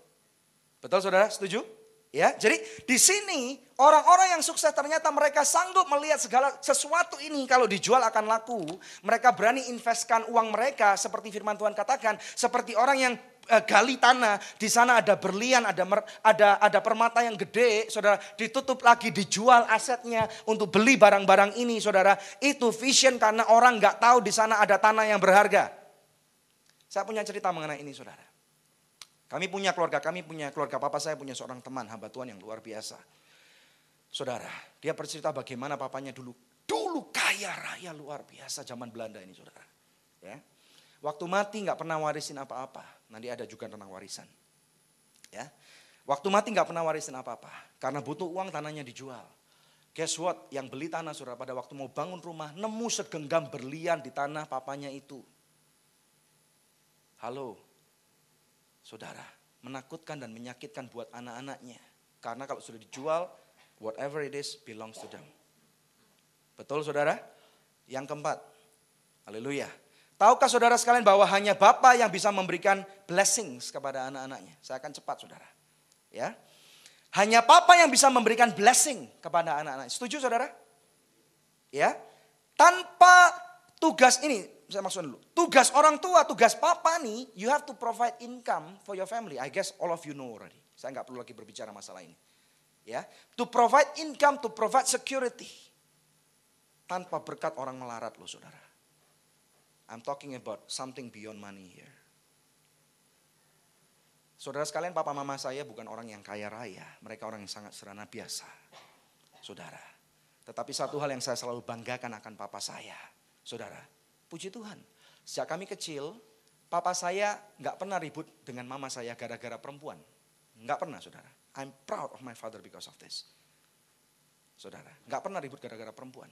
Betul saudara, setuju? Ya, jadi di sini orang-orang yang sukses ternyata mereka sanggup melihat segala sesuatu ini kalau dijual akan laku. Mereka berani investkan uang mereka seperti firman Tuhan katakan, seperti orang yang gali tanah, di sana ada berlian, ada permata yang gede, saudara, ditutup lagi, dijual asetnya untuk beli barang-barang ini, saudara. Itu vision karena orang nggak tahu di sana ada tanah yang berharga. Saya punya cerita mengenai ini, saudara. Kami punya keluarga papa saya punya seorang teman hamba Tuhan yang luar biasa. Saudara, dia bercerita bagaimana papanya dulu kaya raya luar biasa zaman Belanda ini, saudara. Ya. Waktu mati nggak pernah warisin apa-apa. Nanti ada juga tentang warisan. Ya, waktu mati nggak pernah warisin apa-apa. Karena butuh uang tanahnya dijual. Guess what? Yang beli tanah saudara pada waktu mau bangun rumah nemu segenggam berlian di tanah papanya itu. Halo, saudara, menakutkan dan menyakitkan buat anak-anaknya. Karena kalau sudah dijual, whatever it is belongs to them. Betul saudara? Yang keempat, haleluya. Tahukah saudara sekalian bahwa hanya Bapa yang bisa memberikan blessings kepada anak-anaknya? Saya akan cepat saudara. Ya, hanya Bapa yang bisa memberikan blessing kepada anak-anak. Setuju saudara? Ya, tanpa tugas ini, saya maksud dulu. Tugas orang tua, tugas Papa nih, you have to provide income for your family. I guess all of you know already. Saya nggak perlu lagi berbicara masalah ini. Ya, to provide income, to provide security. Tanpa berkat orang melarat loh saudara. I'm talking about something beyond money here. Saudara sekalian, papa mama saya bukan orang yang kaya raya. Mereka orang yang sangat sederhana biasa. Saudara. Tetapi satu hal yang saya selalu banggakan akan papa saya. Saudara, puji Tuhan. Sejak kami kecil, papa saya gak pernah ribut dengan mama saya gara-gara perempuan. Gak pernah saudara. I'm proud of my father because of this. Saudara, gak pernah ribut gara-gara perempuan.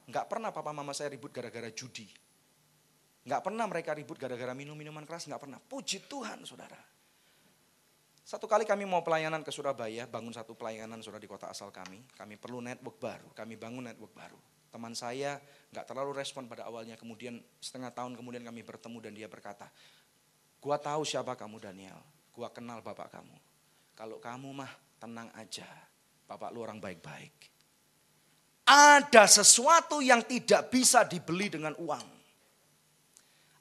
Gak pernah papa mama saya ribut gara-gara judi. Gak pernah mereka ribut gara-gara minum-minuman keras, gak pernah. Puji Tuhan saudara. Satu kali kami mau pelayanan ke Surabaya, bangun satu pelayanan saudara di kota asal kami. Kami perlu network baru, kami bangun network baru. Teman saya gak terlalu respon pada awalnya, kemudian setengah tahun kemudian kami bertemu dan dia berkata, gua tahu siapa kamu Daniel, gua kenal bapak kamu. Kalau kamu mah tenang aja, bapak lu orang baik-baik. Ada sesuatu yang tidak bisa dibeli dengan uang.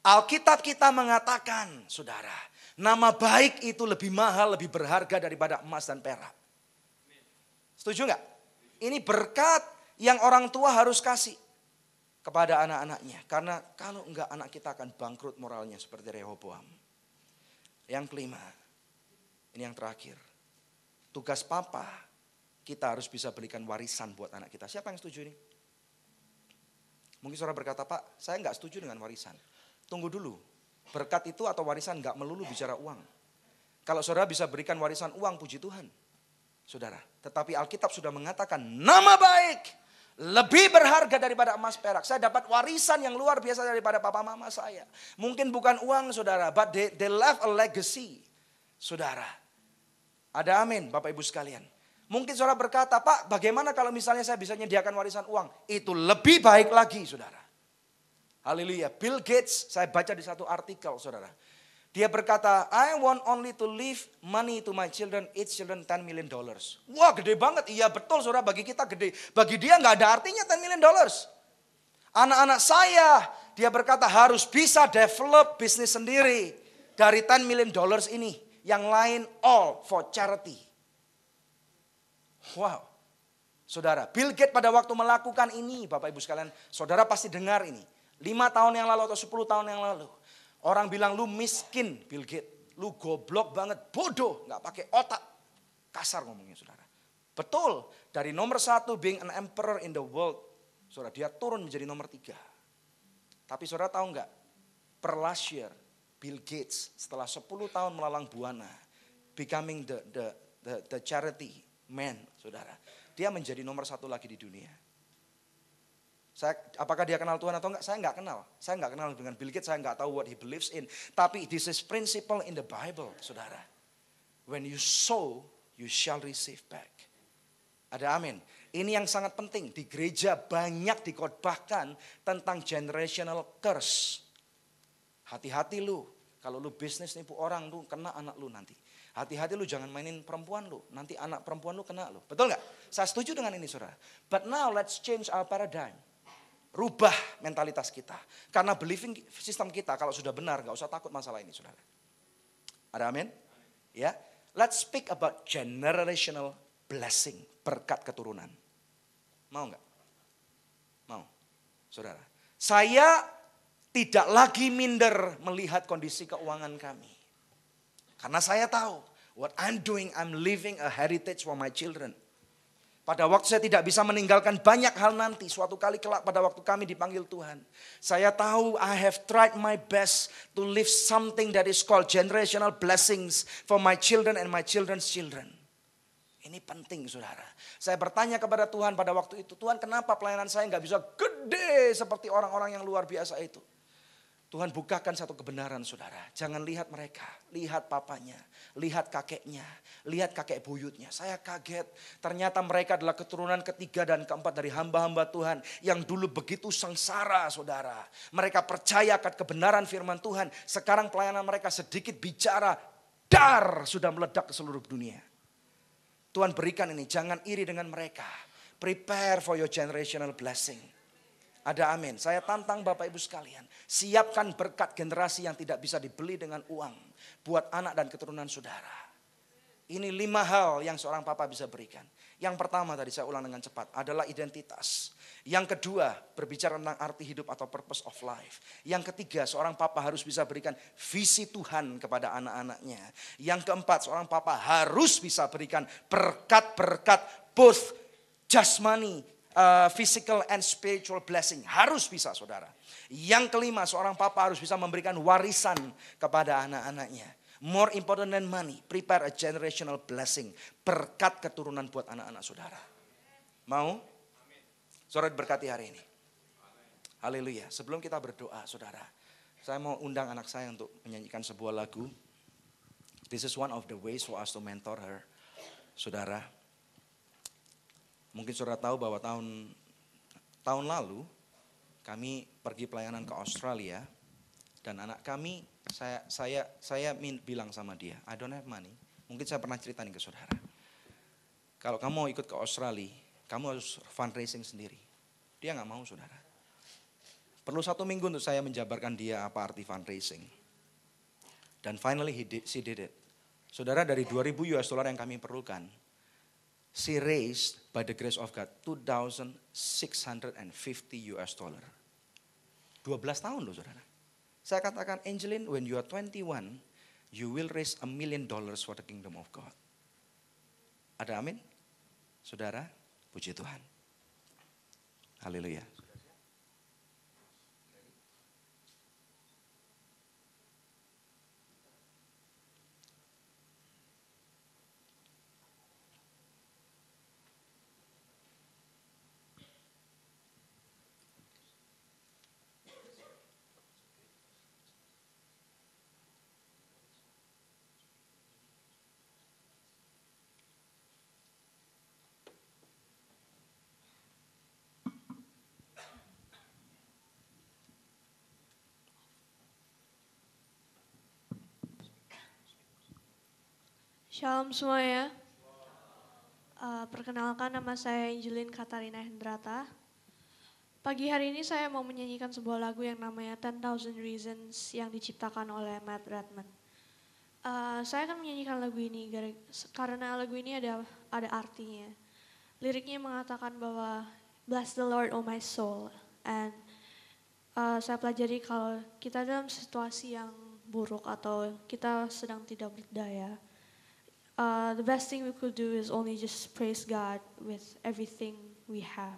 Alkitab kita mengatakan, saudara, nama baik itu lebih mahal, lebih berharga daripada emas dan perak. Setuju nggak? Ini berkat yang orang tua harus kasih kepada anak-anaknya. Karena kalau enggak anak kita akan bangkrut moralnya seperti Rehoboam. Yang kelima, ini yang terakhir. Tugas papa, kita harus bisa belikan warisan buat anak kita. Siapa yang setuju ini? Mungkin saudara berkata, Pak, saya enggak setuju dengan warisan. Tunggu dulu, berkat itu atau warisan gak melulu bicara uang. Kalau saudara bisa berikan warisan uang, puji Tuhan. Saudara, tetapi Alkitab sudah mengatakan nama baik lebih berharga daripada emas perak. Saya dapat warisan yang luar biasa daripada papa mama saya. Mungkin bukan uang saudara, but they left a legacy. Saudara, Ada amin Bapak Ibu sekalian. Mungkin saudara berkata, Pak bagaimana kalau misalnya saya bisa menyediakan warisan uang? Itu lebih baik lagi saudara. Haleluya. Bill Gates, saya baca di satu artikel saudara. Dia berkata, I want only to leave money to my children, each children $10 million. Wah gede banget, iya betul saudara, bagi kita gede. Bagi dia nggak ada artinya $10 million. Anak-anak saya, dia berkata harus bisa develop bisnis sendiri. Dari $10 million ini, yang lain all for charity. Wow. Saudara, Bill Gates pada waktu melakukan ini, Bapak Ibu sekalian, saudara pasti dengar ini. 5 tahun yang lalu atau 10 tahun yang lalu. Orang bilang lu miskin Bill Gates. Lu goblok banget, bodoh, gak pakai otak. Kasar ngomongnya saudara. Betul, dari nomor 1 being an emperor in the world. Saudara, dia turun menjadi nomor 3. Tapi saudara tahu gak? Per last year, Bill Gates setelah 10 tahun melalang buana, becoming the charity man, saudara. Dia menjadi nomor 1 lagi di dunia. Apakah dia kenal Tuhan atau enggak? Saya enggak kenal. Saya enggak kenal dengan Bill Gates, saya enggak tahu what he believes in. Tapi this is principle in the Bible, saudara. When you sow, you shall receive back. Ada amin. Ini yang sangat penting. Di gereja banyak dikhotbahkan tentang generational curse. Hati-hati lu. Kalau lu bisnis nipu orang, lu kena anak lu nanti. Hati-hati lu jangan mainin perempuan lu. Nanti anak perempuan lu kena lu. Betul gak? Saya setuju dengan ini saudara. But now let's change our paradigm. Rubah mentalitas kita. Karena believing system kita kalau sudah benar gak usah takut masalah ini saudara. Ada amin? Ya. Let's speak about generational blessing. Berkat keturunan. Mau gak? Mau. Saudara. Saya tidak lagi minder melihat kondisi keuangan kami. Karena saya tahu, what I'm doing, I'm leaving a heritage for my children. Pada waktu saya tidak bisa meninggalkan banyak hal nanti, suatu kali kelak pada waktu kami dipanggil Tuhan. Saya tahu I have tried my best to leave something that is called generational blessings for my children and my children's children. Ini penting saudara. Saya bertanya kepada Tuhan pada waktu itu, Tuhan kenapa pelayanan saya nggak bisa gede seperti orang-orang yang luar biasa itu. Tuhan bukakan satu kebenaran saudara. Jangan lihat mereka. Lihat papanya. Lihat kakeknya. Lihat kakek buyutnya. Saya kaget. Ternyata mereka adalah keturunan ketiga dan keempat dari hamba-hamba Tuhan. Yang dulu begitu sengsara saudara. Mereka percaya akan kebenaran firman Tuhan. Sekarang pelayanan mereka sedikit bicara. Dar sudah meledak ke seluruh dunia. Tuhan berikan ini. Jangan iri dengan mereka. Prepare for your generational blessing. Ada amin. Saya tantang Bapak Ibu sekalian. Siapkan berkat generasi yang tidak bisa dibeli dengan uang. Buat anak dan keturunan saudara. Ini 5 hal yang seorang papa bisa berikan. Yang pertama tadi saya ulang dengan cepat. Adalah identitas. Yang kedua berbicara tentang arti hidup atau purpose of life. Yang ketiga seorang papa harus bisa berikan visi Tuhan kepada anak-anaknya. Yang keempat seorang papa harus bisa berikan berkat-berkat both jasmani, physical and spiritual blessing. Harus bisa saudara. Yang kelima seorang papa harus bisa memberikan warisan kepada anak-anaknya. More important than money, prepare a generational blessing. Berkat keturunan buat anak-anak saudara. Mau? Saudara berkati hari ini. Haleluya. Sebelum kita berdoa saudara. Saya mau undang anak saya untuk menyanyikan sebuah lagu. This is one of the ways for us to mentor her. Saudara. Mungkin saudara tahu bahwa tahun lalu kami pergi pelayanan ke Australia dan anak kami saya bilang sama dia, I don't have money. Mungkin saya pernah ceritain ke saudara. Kalau kamu mau ikut ke Australia, kamu harus fundraising sendiri. Dia nggak mau saudara. Perlu 1 minggu untuk saya menjabarkan dia apa arti fundraising. Dan finally she did it. Saudara dari 2.000 US dollar yang kami perlukan, she raised by the grace of God $2,650 US dollar. 12 tahun loh saudara. Saya katakan Angeline, when you are 21, you will raise $1 million for the kingdom of God. Ada amin? Saudara, puji Tuhan. Haleluya. Shalom semuanya. Perkenalkan, nama saya Angelin Katarina Hendrata. Pagi hari ini saya mau menyanyikan sebuah lagu yang namanya 10,000 Reasons yang diciptakan oleh Matt Redman. Saya akan menyanyikan lagu ini karena lagu ini ada artinya. Liriknya mengatakan bahwa bless the Lord, oh my soul. And saya pelajari kalau kita dalam situasi yang buruk atau kita sedang tidak berdaya, the best thing we could do is only just praise God with everything we have.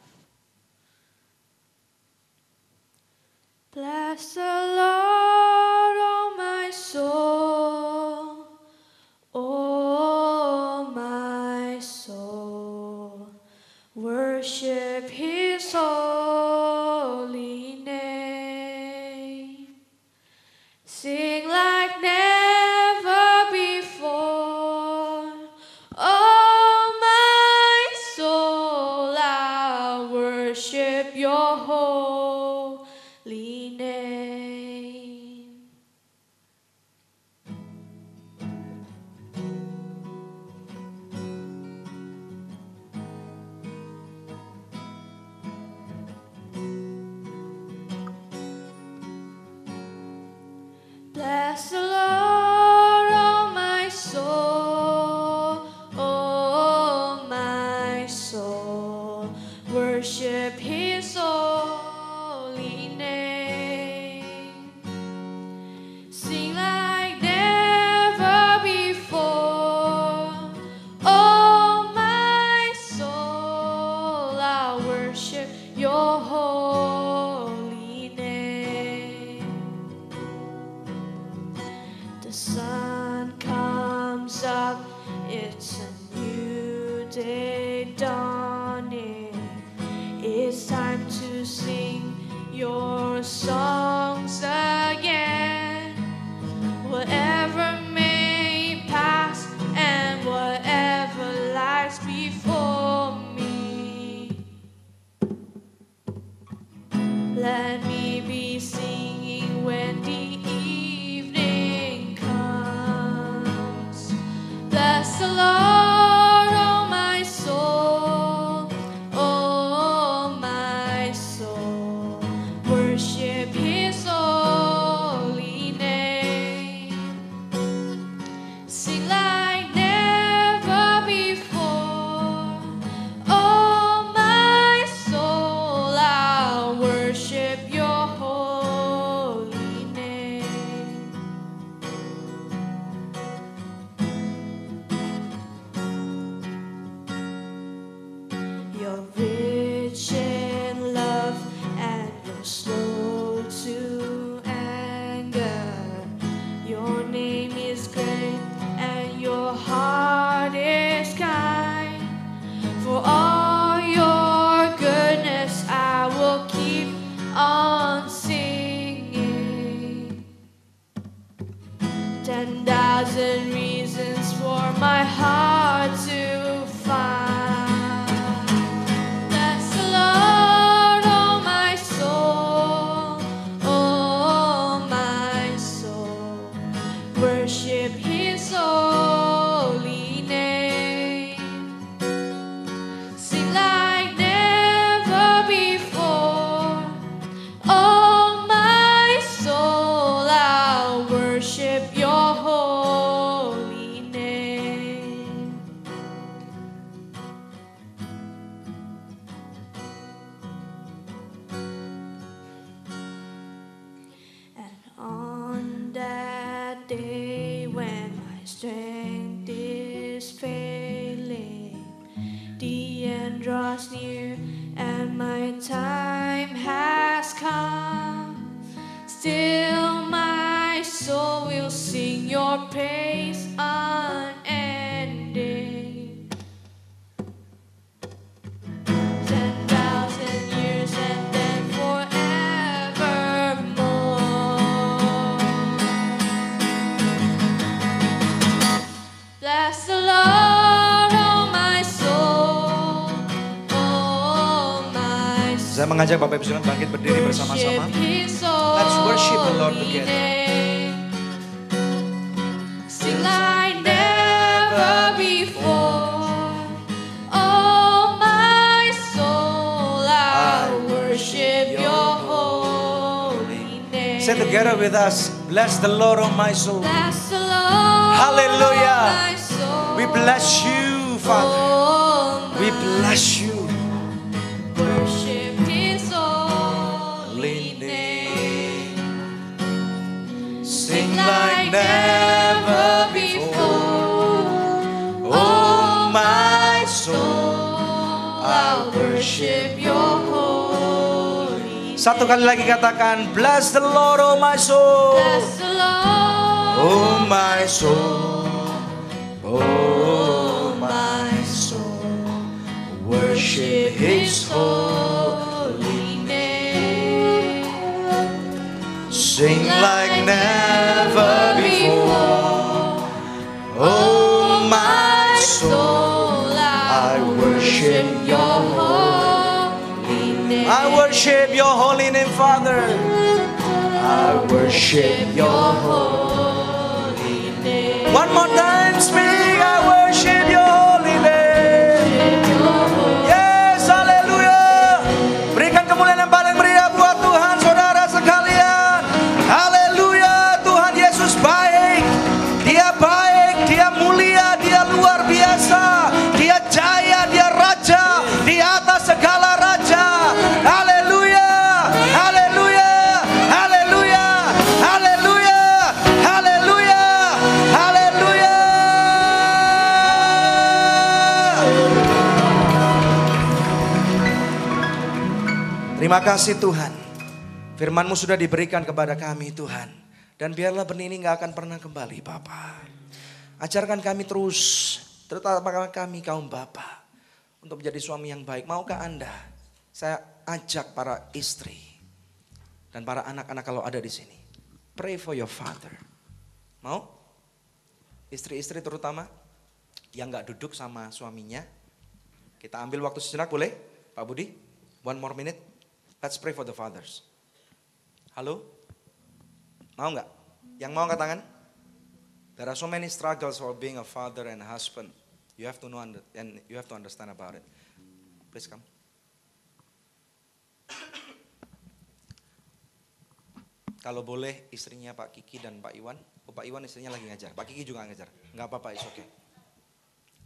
Bless the Lord, oh my soul, oh my soul, worship His holy name. Sing like never before, oh my soul, I worship your holy name. Bless the Lord, oh my soul, oh my soul, worship His holy name. Sing like never before, oh my soul, I worship your holy name. The sun comes up, it's a new day dawning. It's time to sing your songs again. Whatever may pass and whatever lies before me, let me be singing when the evening comes. Bless the Lord, oh my soul, oh my soul, worship His holy name. Sing like never before, oh my soul, I'll worship your holy name. You're rich in love and you're slow to anger. Your name is great and your heart is kind. For all your goodness I will keep on singing. 10,000 reasons for my heart to find. Bless the Lord, oh my soul, oh my soul, worship His holy name. Sing like never before, oh my soul, I'll worship your holy name. And on that day when my strength is failing, the end draws near and my time has come, still my soul will sing your praise unending. 10,000 years and then forevermore. Bless the Lord, oh my soul, oh my soul. Saya mengajak Bapak Ibu Saudara bangkit berdiri bersama-sama. Let's worship the Lord together. Sing like never Say together with us. Bless the Lord, oh my soul. Bless the Lord, Hallelujah. my soul. We bless you, Father. Oh, We bless you. worship His holy name. Sing like never before. Oh my soul, I'll worship Your holy name. Satu kali lagi katakan, bless the Lord, oh my soul. Bless the Lord, Oh my soul, oh my soul, worship His holy name. Sing like never before. Oh my soul, I worship Your holy name. I worship Your holy name, Father. I worship Your holy name. One more time, speak. I worship Your holy name. Yes, haleluya. Berikan kemuliaan yang paling meriah buat Tuhan, saudara sekalian. Haleluya, Tuhan Yesus baik. Dia baik, Dia mulia, Dia luar biasa. Dia jaya, Dia raja di atas segala raja. Haleluya, haleluya, haleluya, haleluya, haleluya, haleluya. Terima kasih Tuhan. Firman-Mu sudah diberikan kepada kami Tuhan. Dan biarlah benih ini gak akan pernah kembali Bapa. Ajarkan kami terus, terutama kami kaum Bapa, untuk menjadi suami yang baik. Maukah Anda? Saya ajak para istri dan para anak-anak kalau ada di sini. Pray for your father. Mau? Istri-istri terutama yang gak duduk sama suaminya. Kita ambil waktu sejenak boleh? Pak Budi, 1 more minute. Let's pray for the fathers. Halo? Mau nggak? Yang mau angkat tangan? There are so many struggles for being a father and a husband. You have to know and you have to understand about it. Please come. Kalau boleh istrinya Pak Kiki dan Pak Iwan. Oh, Pak Iwan istrinya lagi ngajar. Pak Kiki juga ngajar. Nggak apa-apa, it's okay.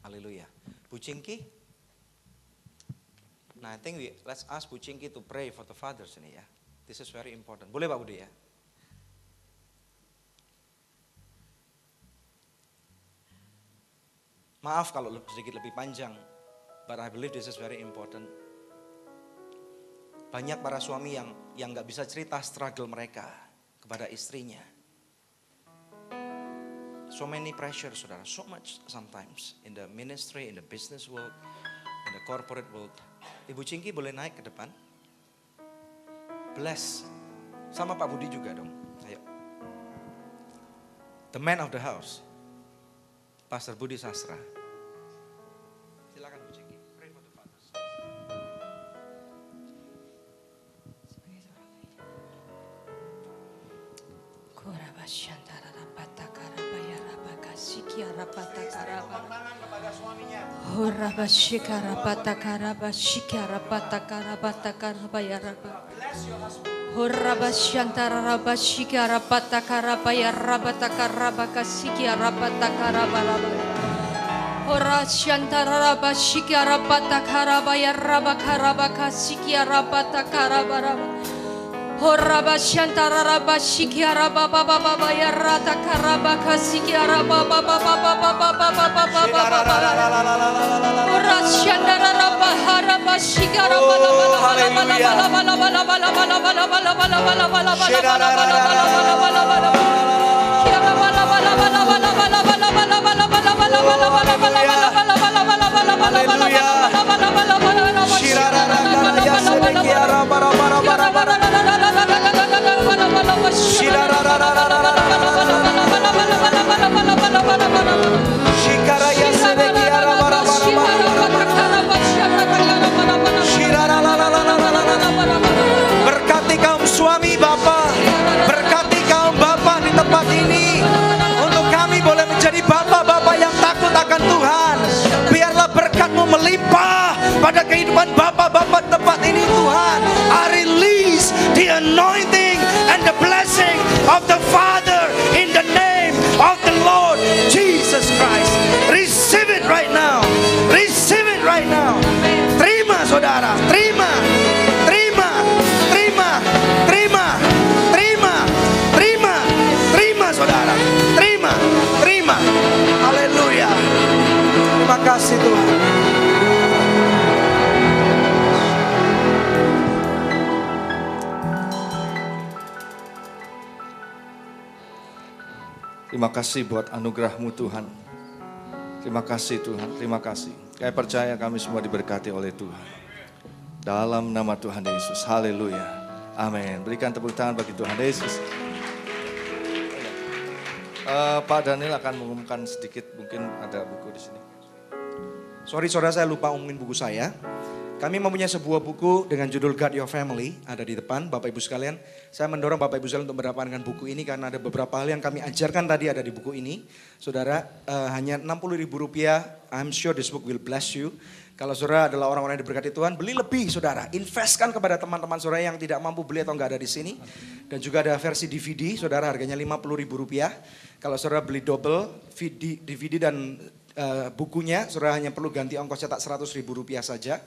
Haleluya. Bu Cingki. Nah, I think let's ask Bu Cingki to pray for the fathers ini ya. This is very important. Boleh Pak Budi ya? Maaf kalau sedikit lebih panjang, but I believe this is very important. Banyak para suami yang nggak bisa cerita struggle mereka kepada istrinya. So many pressure, saudara, so much sometimes in the ministry, in the business world, in the corporate world. Ibu Cingki boleh naik ke depan. Bless, sama Pak Budi juga dong. Ayo. The man of the house. Pastor Budi Sastra. Silakan Bu Cingki. Pray for the fathers. Ora shantara raba shikara bata karaba ya raba karaba kasikia rabata karaba. Ora ba shantara raba shikara baba baba ya rata karaba kasikia raba baba baba. Ora shantara raba haraba shikara bala bala bala bala bala bala bala bala bala bala bala bala bala bala bala bala. Kiara bala bala bala bala bala bala bala bala bala bala bala bala. Berkati kaum suami Bapa, berkati kaum Bapa di tempat ini, untuk kami boleh menjadi Bapa-Bapa yang takut akan Tuhan. Biarlah berkat-Mu melimpah pada kehidupan Bapa-Bapa tempat ini Tuhan. I release the anointing and the blessing Terima kasih buat anugerah-Mu Tuhan. Terima kasih Tuhan, terima kasih. Kami percaya kami semua diberkati oleh Tuhan. Dalam nama Tuhan Yesus, haleluya. Amin. Berikan tepuk tangan bagi Tuhan Yesus. Pak Daniel akan mengumumkan sedikit, mungkin ada buku di sini. Sorry saudara, saya lupa umumin buku saya. Kami mempunyai sebuah buku dengan judul God Your Family, ada di depan Bapak Ibu sekalian. Saya mendorong Bapak Ibu sekalian untuk mendapatkan buku ini karena ada beberapa hal yang kami ajarkan tadi ada di buku ini. Saudara, hanya Rp60.000, I'm sure this book will bless you. Kalau saudara adalah orang-orang yang diberkati Tuhan, beli lebih saudara. Investkan kepada teman-teman saudara yang tidak mampu beli atau nggak ada di sini. Dan juga ada versi DVD, saudara harganya Rp50.000. Kalau saudara beli double, DVD dan bukunya, saudara hanya perlu ganti ongkos cetak Rp100.000 saja.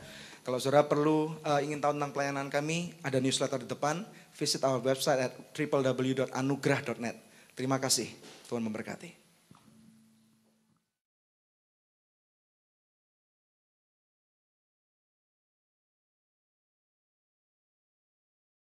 Kalau saudara perlu ingin tahu tentang pelayanan kami, ada newsletter di depan. Visit our website at www.anugrah.net. Terima kasih, Tuhan memberkati.